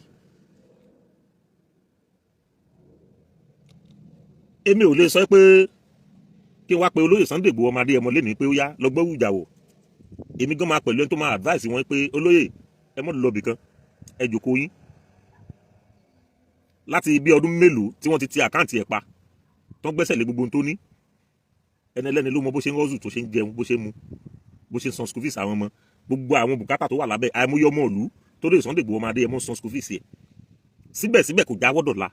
èmi ò lè sọ pé kí n wá pe olóyè Sunday Igboho ọmọ Adéyẹmọ lẹ́nìí pé ó yá lọ gbọ́ wùjà wò. èmi gan máa pẹ̀lú ẹni tó máa advice wọn pé olóyè ẹ mọ́ lọ bìkan, ẹ jòkó yín. láti bí ọdún mélòó tí wọ́n ti àkáǹtì ẹ̀ pa tó ń gbẹ́sẹ̀ lé gbogbo ohun tó ní. ẹni ẹlẹ́ni ló mọ bó ṣe ń rọ́ọ̀zù, tó ṣe ń jẹun, bó ṣe ń mu, bó ṣe ń san school fees àwọn ọmọ, gbogbo àwọn bùkátà tó wà lábẹ́ àìmọye ọmọ ìlú tó lè Sunday Igboho ọmọ Adéyẹmọ san school fees ẹ̀. síbẹ̀síbẹ̀ kò jáwọ́ dọ̀la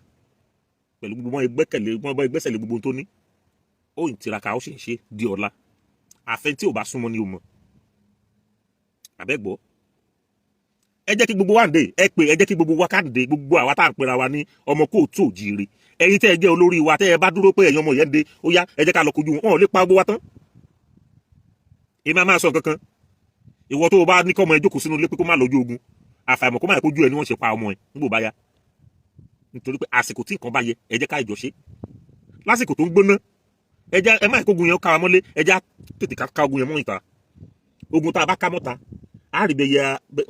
pẹ̀lú gbogbo wọn ìgbẹ́sẹ̀ lé gbogbo ohun tó ní. ó ń tiraka ó sì ń ṣe di ọ̀la. àfẹ́ tí ò bá súnmọ́ ni o mọ̀. àbẹ́gbọ́ ẹ jẹ́ kí gbogbo wa ǹdè ẹ pé ẹ jẹ́ kí gbogbo wa káàdé, gbogbo àwa tá à ń pera wa ní ọmọ kóòtù òjíire. ẹ̀yin tẹ́ ẹ jẹ́ olórí wa, tẹ́ ẹ bá dúró pé ẹ̀yin ọmọ yẹn dé, ó yá ẹ jẹ́ ká lọ kojú wọn ò lè pa gbogbo wa tán. èmi máa sọ kankan, ìwọ tó o bá ní kọ́mọ ẹ jókòó sínú ilé pé kó má lọ́jọ́ ogun, àfàìmọ̀ kó má yẹ kójú ẹ ni wọ́n ṣe pa ọmọ ẹ nígbò bá yá. nítorí pé àsìkò tí nǹkan bá yẹ ẹ jẹ́ ká ìjọ ṣe. lásìkò tó ń gbóná ẹ má ìkógun yẹn ká wa mọ́lé, ẹ já tètè ká ogun yẹn mọ́ ìta. ogun tá a bá ká mọ́ta á rí bẹ yẹ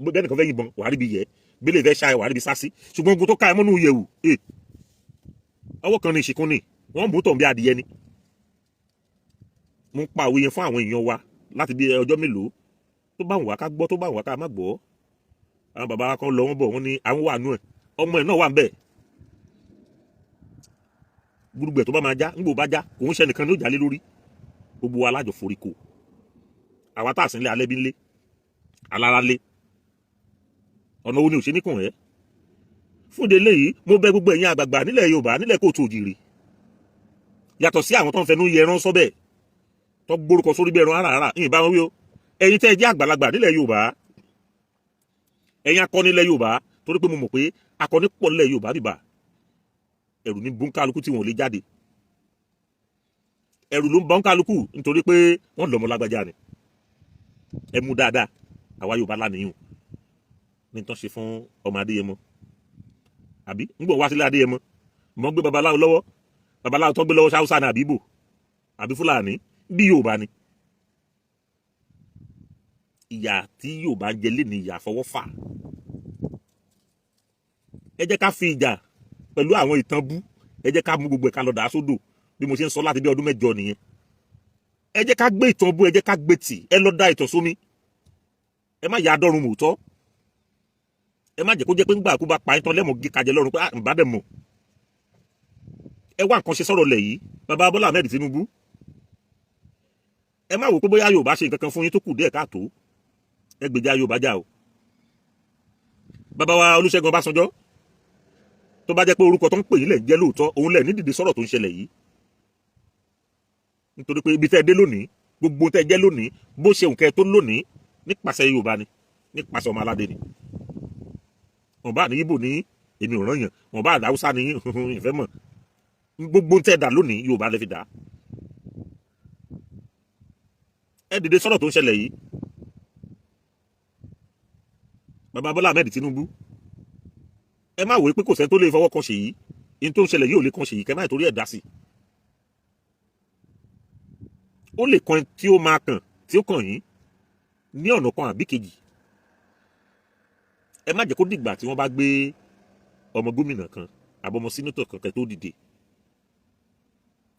bẹ́ẹ̀ nìkan fẹ́ yìnbọn wà á rí bi yẹ bẹ́ẹ̀ lè fẹ́ ṣá wà á rí bi sásí. ṣùgbọ́n ogun tó ká ẹ mọ́nú yẹ̀wù ọwọ́ kan ní ìṣìkún ni wọ́n mú tọ̀ bí adìyẹ ni. mo ń pa òwe yẹn fún àwọn èèyàn wa láti bí ọjọ́ mélòó, tó bá wà ká gbọ́, tó bá wà ká má gbọ́. àwọn bàbá wa kan lọ wọ́n bọ̀ wọ́n ní àwọn wà nú ẹ̀, ọmọ ẹ̀ náà wà ń bẹ̀. gbùdùgbẹ̀ tó bá máa já ńgbò bá já òun ṣe nìkan ló jà lé lórí. gbogbo wa lájọ forí ko, àwa tá à sí ilé alẹ́ bí ńlé alára lé ọ̀nà wo ni ò ṣe níkùn ẹ́. fún ìdí eléyìí mo bẹ̀ gbogbo ẹ̀yin àgbààgbà nílẹ̀ Yorùbá, nílẹ̀ kóòtù òjìrì, yàtọ̀ sí àwọn tó ń fẹnu yẹ ẹran sọ́bẹ̀ tó gbórúkọ sórí bí ẹran àràárà ìyìn bá wọn wí o. ẹ̀yin tẹ́ ẹ jẹ́ àgbàlagbà nílẹ̀ Yorùbá, ẹ̀yin akọni nílẹ̀ Yorùbá, torí pé mo mọ̀ pé akọni pọ̀ nílẹ̀ Yorùbá bìbà. ẹ̀rù ní bóńkálukú tí wọn ò lè jáde, ẹ̀rù ló ń bóńkálukú nítorí pé wọ́n lọ́mọ lágbájá ni. ẹ mú dáadáa, àwa Yorùbá lánìyàn ní tán ṣe fún ọmọ Adéyẹmọ, àbí ń gbọ́ wá sílé Adéyẹmọ mọ́ gbé babaláwo lọ́wọ́, babaláwo tó gbé lọ́wọ́ Haúsá ní àbí Ìgbò àbí Fúlàní bí Yorùbá ni. ìyà tí Yorùbá jẹ lé ní ìyà fọwọ́fà. ẹ jẹ́ ká fi ìjà pẹ̀lú àwọn ìtàn bú, ẹ jẹ́ ká mú gbogbo ẹ̀ka lọ dà sódò bí mo ṣe ń sọ láti bí ọdún 8 nìyẹn. ẹ jẹ́ ká gbé ìtàn bú, ẹ jẹ́ ká gbé tì, ẹ lọ da ìtàn sómi. ẹ má yà á dọ́run mòótọ́, ẹ má jẹ́ kó jẹ́ pé ńgbà kó bá pa ìtàn lẹ́mọ̀ gé kajẹ lọ́rùn pé ǹbá dẹ̀ mọ̀. ẹ wá nǹkan ṣe sọ̀rọ̀ lẹ̀ yìí, bàbá Bọ́lá Ahmed Tinubu. ẹ má wò pé bóyá Yorùbá ṣe nǹkan kan fún yín tó kù díẹ̀ káàtó, ẹ gbèjà Yorùbá jà o. bàbá wa Olúṣẹ́gun Ọbásanjọ́, tó bá jẹ́ pé orúkọ tó ń pè yín lẹ̀ jẹ́ lóòótọ́, òun lẹ̀ ní dìde sọ̀rọ̀ tó ń ṣẹlẹ̀ yìí. nítorí pé ibi tẹ́ ẹ dé lónìí, gbogbo tẹ́ ẹ jẹ́ lónìí, bó ṣe nǹkan tó lónìí nípasẹ̀ Yorùbá ni, nípasẹ̀ ọmọ aládé ni. wọn bá ní Ìgbò ní èmi ò rán yàn, wọn bá Haúsá ní ìfẹ́ mọ̀, gbogbo tẹ́ ẹ dà lónìí Yorùbá lẹ fi dà. ẹ dìde sọ̀rọ̀ tó ń ṣẹlẹ̀ yìí. bàbá Bọ́lá Ahmed Tinubu, ẹ má wòó pé kò sẹ́ni tó lè fọwọ́ kan Ṣèyí, in tó ń ṣẹlẹ̀ yìí ò lè kan Ṣèyí, kẹ́ má torí ẹ̀ dá sí. ó lè kan tí ó máa kàn, tí ó kàn yín ní ọ̀nà kan àbí kejì. ẹ má jẹ́ kó dìgbà tí wọ́n bá gbé ọmọ gómìnà kan àbọ̀mọ sínátọ̀ kankan tó dìde.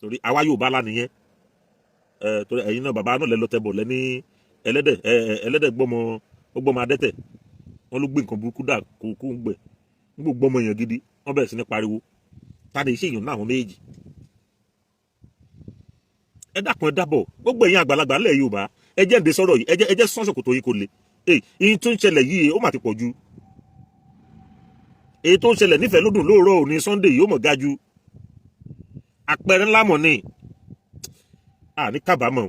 torí àwa Yorùbá lá nìyẹn. torí ẹ̀yin náà bàbá náà lẹ lọ tẹ bọ̀ lẹ́ni ẹlẹ́dẹ̀ gbọ́mọ adẹ́tẹ̀ wọ́n ló gbé nǹkan burúkú dà kó ń gbẹ̀ nígbò gbọ́mọ èèyàn gidi wọ́n bẹ̀rẹ̀ sí ní pariwo tani iṣẹ́ èèyàn náà àwọn méjì. ẹ dákun ẹ dábọ̀ gbogbo ẹ̀yin àgbàlagbà ńlẹ̀ Yorùbá ẹ jẹ́ ǹdẹ sọ̀rọ̀ yìí ẹ jẹ́ sọ́ọ̀sì kò tó yín kò le èyí tó ń ṣẹlẹ̀ yìí ó mà ti pọ̀ ju èyí tó ń ṣẹlẹ̀ nífẹ̀ẹ́ lódùn lóòrọ̀ òní Sunday yìí ó mọ̀ ga ju àpẹẹrẹ ńlá mọ̀ ní ní kábàámọ̀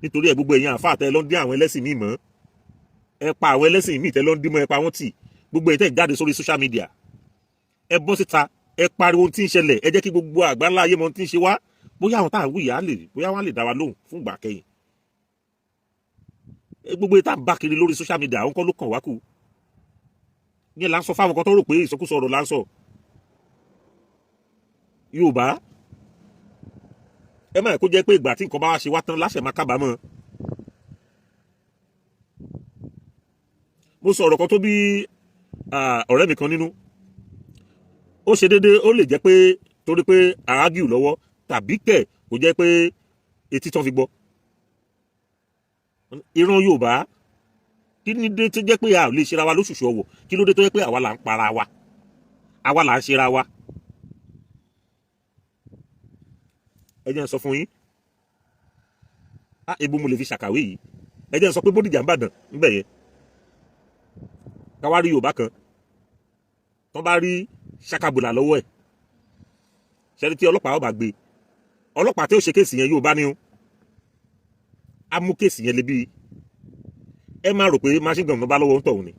nítorí ẹ gbogbo ẹ̀yin àfáà tẹ́ lọ ń dín àwọn ẹlẹ́sìn míì mọ́ ẹ pa àwọn ẹlẹ́sìn míì tẹ́ lọ ń dín mọ́ ẹ pa wọ́n tì gbogbo ẹ̀ tẹ́ jáde sórí social media ẹ bọ́ síta ẹ pariwo ohun tí ń ṣẹlẹ̀ ẹ jẹ́ kí gbogbo àgbáńlá ayé mọ ohun tí ń ṣe wá bóyá àwọn táwọn wíyà lè bóyá wọ́n lè dá wa lóhùn fún ìgbà kẹ́yìn gbogbo ẹ̀ tá à ń bá kiri lórí social media àwọn kan ló kàn wá kù yẹn là ń sọ fáwọn kan tó rò pé ìsọkúsọ ọ̀rọ̀ là ń sọ Yorùbá ẹ má kó jẹ́ pé ìgbà tí nǹkan bá wá ṣe wá tán láṣẹ máa kábàámọ̀. mo sọ ọ̀rọ̀ kan tó bí ọ̀rẹ́ mi kan nínú ó ṣe déédéé ó lè jẹ́ pé torí pé àágìw lọ́wọ́ tàbí kẹ̀ kó jẹ́ pé etí tán fi gbọ́. ìran Yorùbá kí ni dé tó jẹ́ pé a ò lè ṣera wa lóṣùṣù ọwọ̀ kí ló dé tó jẹ́ pé àwa là ń para wa àwa là ń ṣera wa. ẹ jẹ́ n sọ fún yín ebu mo lè fi ṣàkàwé yìí ẹ jẹ́ n sọ pé Bódìjà ń bàdàn níbẹ̀ yẹn káwá rí Yorùbá kan tán bá rí ṣàkàbùlà lọ́wọ́ ẹ̀ ṣẹ́ni tí ọlọ́pàá ọba gbé ọlọ́pàá tí ó ṣe kéèsì yẹn Yorùbá ni ó á mú kéèsì yẹn lébi ẹ má rò pé machine gun bá lọ́wọ́ ń tọ̀hún ni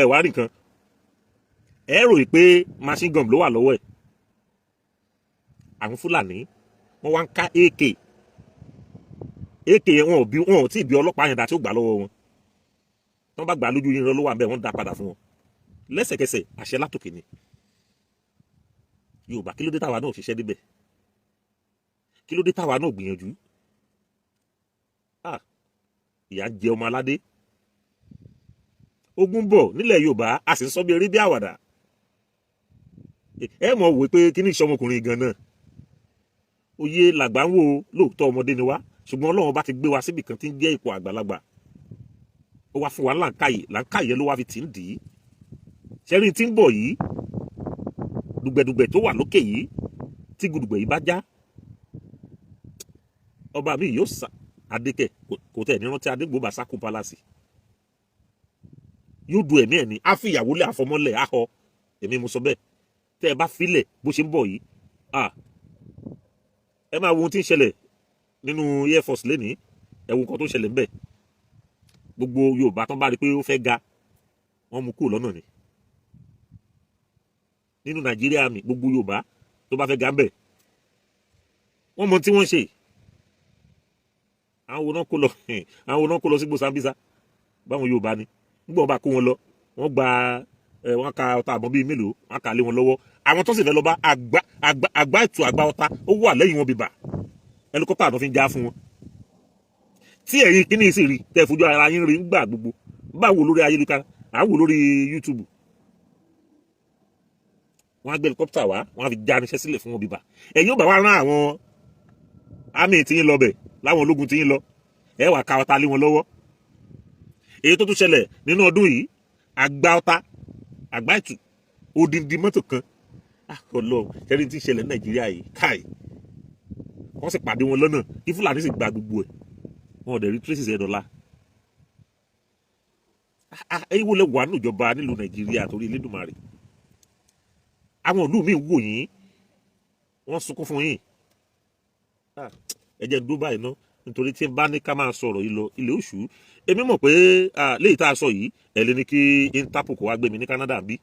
ẹ wá rí nǹkan ẹ rò pé machine gun ló wà lọ́wọ́ ẹ̀ àwọn Fúlàní wọ́n wá ń ká AK yẹn wọn ò tí ì bí ọlọ́pàá yẹn dá tí ó gbà lọ́wọ́ wọn tí wọ́n bá gbà lójú yín ló wà ń bẹ̀ wọ́n dá padà fún wọn lẹ́sẹ̀kẹsẹ̀ àṣẹ látòkè ni Yorùbá kí ló dé táwa náà ṣiṣẹ́ débẹ̀ kí ló dé táwa náà gbìyànjú ìyà ń jẹ ọmọ aládé ogun bọ̀ nílẹ̀ Yorùbá a sì ń sọ bí eré bí àwàdà ẹ mọ̀ wò pé kí ní ìṣọmọkùnrin gan náà oyè làgbà ń wò lóòótọ́ ọmọdé ni wá ṣùgbọ́n Ọlọ́run bá ti gbé wa síbì kan tí ń jẹ́ ipò àgbàlagbà ó wá fún wa làǹkàyè ló wá fi tì ń dì í ṣẹ́rí tí ń bọ̀ yìí dùgbẹ̀dùgbẹ̀ tó wà lókè yìí tí gùdùgbẹ̀ yìí bá já ọba mi yóò sà adékẹ́ kò tẹ̀ ní rántí adégbòbá sákò pálásì yóò du ẹ̀mí ẹ̀ ní á fi ìyàwó lé àfọmọ́lẹ̀ áhọ èmi mo sọ bẹ́ẹ̀ tẹ́ ẹ bá filẹ̀ bó ṣe ń bọ̀ yìí ẹ máa wo ohun tí ń ṣẹlẹ̀ nínú Air Force lẹ́ni ẹ wo nǹkan tó ń ṣẹlẹ̀ ńbẹ̀ gbogbo Yorùbá tán bá rí pé ó fẹ́ ga wọ́n mú kúrò lọ́nà ni nínú Nàìjíríà mi gbogbo Yorùbá tó bá fẹ́ ga ńbẹ̀ wọ́n mọ tí wọ́n ṣe àwọn wo náà kó lọ sí gbòsàmbísà báwọn Yorùbá ni nígbà wọn bá kó wọn lọ wọ́n gba wọ́n ka ọta àbọ̀n bíi mélòó wọ́n kà lé wọn lọ́wọ́ àwọn tó sì fẹ́ lọ bá àgbá ètò àgbá ọta ó wà lẹ́yìn wọn bìbà ẹlikọ́pítà àtọ́ fi ń já fún wọn tí ẹ̀yin kíní sì rí tẹ́ fojú ara yín rí ń gbà gbogbo bá wò lórí ayélujára à ń wò lórí YouTube wọ́n á gbé ẹlikọ́pítà wá wọ́n á fi já irinṣẹ́ sílẹ̀ fún wọn bìbà ẹ̀yin ó bá wá rán àwọn àmì tí yín lọ bẹ̀ láwọn ológun tí yín lọ ẹ wà ká ọta lé wọn lọ́wọ́ èyí tó tún ṣẹlẹ̀ nínú ọdún yìí àgbá ọta àgbá ètù odindi mọ́tò kan Ọlọ́run ẹni tí ń ṣẹlẹ̀ ní Nàìjíríà yìí káì wọ́n sì pàdé wọn lọ́nà kí Fúlàní sì gba gbogbo ẹ̀ wọn ò dẹ̀ rí traces ẹ̀ dọ́là ẹ̀yin wo lẹ wà nínú ìjọba nílùú Nàìjíríà torí Elédùmarè àwọn ìlú míì wò yín wọ́n sunkún fún yín ẹ jẹ́ dúró báyìí ná nítorí tí n bá ní ká máa sọ̀rọ̀ yìí lọ ilé oṣù èmi mọ̀ pé léyìí tá a sọ yìí ẹ̀ lé ní kí Interpol kó wá gbé mi ní Canada bí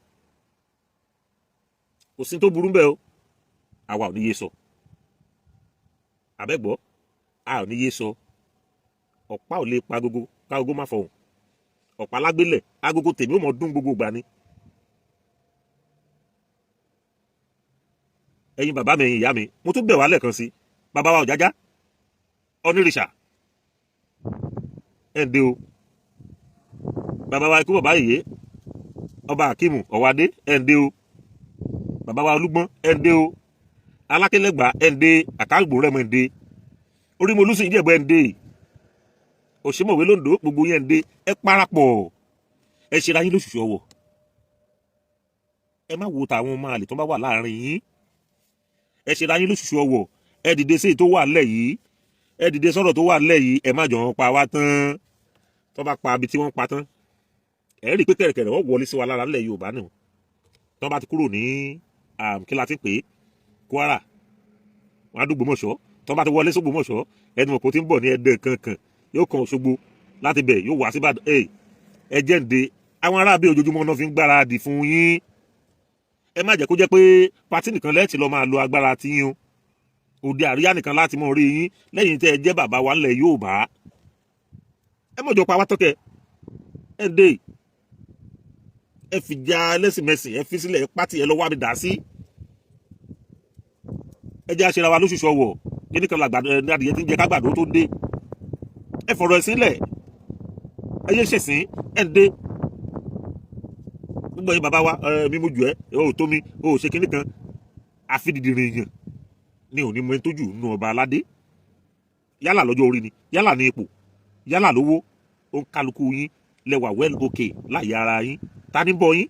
kò sí tó burú bẹ́ẹ̀ o àwa ò ní yé sọ àbẹ́gbọ́ a ò ní yé sọ ọ̀pá ò lè pa agogo kágogo má fọhùn ọ̀pá lágbélẹ̀ agogo tèmi ó mọ̀ dún gbogbo ìgbà ni ẹ̀yin bàbá mi ẹ̀yin ìyá mi mo tún bẹ̀ wá lẹ́ẹ̀kan sí bàbá wa Ọ̀jájá onírìṣà ẹ̀ ń dé o bàbá wa ikú bàbá yèyé ọba Akíìmù Ọ̀wádé ẹ̀ ń dé o bàbá wa Olúgbọ́n ẹ̀ ń dé o alákẹ́lẹ́gbà ẹ̀ǹdẹ́ àkàgbò rẹ̀ mọ̀ ẹ̀ǹdẹ́ orí mo lùsìn ìjẹ̀bọ̀ ẹ̀ǹdẹ́ òṣèmọ̀wé lóńdó gbogbo yẹn ẹ̀ǹdẹ́ ẹ parapọ̀ ẹ ṣe ra yín lóṣùṣù ọwọ̀ ẹ má wo tàwọn ọmọ àlè tó bá wà láàrin yín ẹ ṣe ra yín lóṣùṣù ọwọ̀ ẹ dìde sí èyí tó wà nílẹ̀ yìí ẹ dìde sọ̀rọ̀ tó wà nílẹ̀ yìí ẹ má jọ wọn pa wá tán tó bá pa ibi tí wọ́n pa tán ẹ rí i pé kẹ̀rẹ̀kẹ̀rẹ̀ wọ́n wọlé sí wa lára nílẹ̀ Yorùbá náà tó bá ti kúrò ní kí la ti pè é Kwara wọn á dùgbòmọ̀ṣọ́ tó bá ti wọlé sógbòmọ̀ṣọ́ ẹni mọ̀ kó ti ń bọ̀ ní Ẹdẹ kankan yóò kan Òṣogbo láti bẹ̀ yóò wá síbàdàn ẹ jẹ́ ǹde àwọn aráàbí ojoojúmọ́ náà fi ń gbáradì fún yín ẹ má jẹ́ kó jẹ́ pé pátì nìkan lẹ́ẹ̀tì lọ́ọ́ máa lo agbára tí yín o òde àríyá nìkan láti mọ̀ rí yín lẹ́yìn tẹ́ ẹ jẹ́ bàbá wa ńlẹ̀ Yorùbá ẹ mọ̀jọ pa wá tọ́kẹ́ ẹ dé ẹ fìjà ẹlẹ́sìnmẹsìn ẹ fi sílẹ̀ pátì ẹ lọ́wọ́ àbí dà sí ẹ jẹ́ àṣẹra wa lóṣùṣù ọwọ̀ kíní kan làgbàdo ẹ ní adìyẹ tí ń jẹ kágbàdo tó dé ẹ fọ̀rọ̀ ẹ sílẹ̀ ẹ yé ṣèṣin ẹ dé gbogbo yín bàbá wa mi mo jù ẹ ò tó mi ò ṣe kíní kan àfi dìdìrì èèyàn ní òní mọ ẹni tó jù nù ọba aládé yálà lọ́jọ́ orí ni yálà ní ipò yálà lówó ó ń kálukú yín lẹ́wà well okay láyé ara yín ta ní bọ́ yín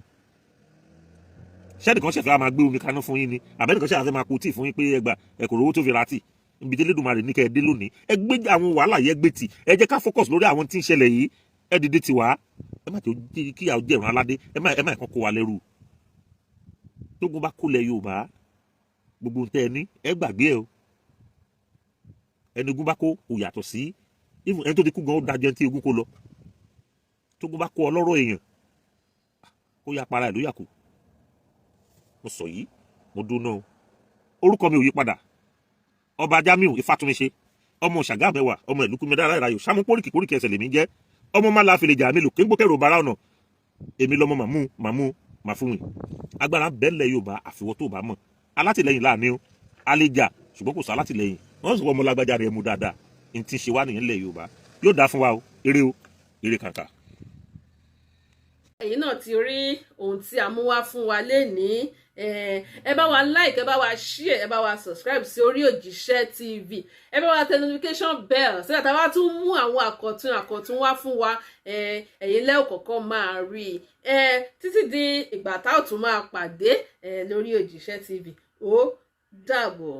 ṣẹ́nìkan ṣẹ̀fẹ̀ á máa gbé omi kaná fún yín ni àbẹ́nìkan ṣẹ̀fẹ̀ máa kú tíì fún yín pé ẹgbà ẹ̀kọ́ owó tó fi ra tíì ibi délé dùnmarè ní kẹ́ ẹ dé lónìí ẹ gbé àwọn wàhálà yẹn gbé tì ẹ jẹ́ ká focus lórí àwọn tí ń ṣẹlẹ̀ yìí ẹ dìde tiwa ẹ má tó kí àwọn jẹ̀rùn aládé ẹ má ẹ̀kan kó wa lẹ́rù tógun bá kó lẹ Yorùbá gbogbo ń tẹ ẹ ní ẹ gbàgbé ẹ o ẹni ogun bá kó kò yàtọ̀ sí ẹni tó ti kú gan ó dájọ́ tí ogun kó lọ tógun bá kó ọlọ́rọ̀ èèyàn ó yá para ẹ̀ ló yà kú mo sọ yìí mo dúná o orúkọ mi ò yí padà ọba Jamiu Ifátúnmiṣe ọmọ Ṣàgámẹwà ọmọ ìlúkú mẹdára ìrayò sámú póríkì póríkì ẹsẹ̀ lèmi jẹ́ ọmọ má láfi lè jà mí lò kéńgbókèrò bára ọ̀nà èmi lọmọ màmú màfúnwìn agbára bẹ́ẹ̀lẹ̀ Yorùbá àfiwọ́ tó bá mọ̀ alátìlẹyìn láàánú o àlejà ṣùgbọ́n kò sọ alátìlẹyìn wọ́n sọ ọmọ lágbájá rẹ̀ mú dáadáa ní ti ṣe wá nìyẹn lẹ̀ Yorùbá yóò dáa fún wa o eré kàkà. ẹ̀yin náà ti rí ohun tí a mú wá fún wa lénìí ẹ bá wa like ẹ bá wa share ẹ bá wa subscribe sí Orí Òjíṣẹ́ TV ẹ bá wa tẹ notification bell sílẹ̀ tá a bá tún mú àwọn àkọ̀tun wá fún wa ẹ̀yin lẹ́ẹ̀ kọ̀ọ̀kan máa rí i títí di ìgbà tá ò tún máa pàdé lórí Òjíṣẹ́ TV ó dàbọ̀.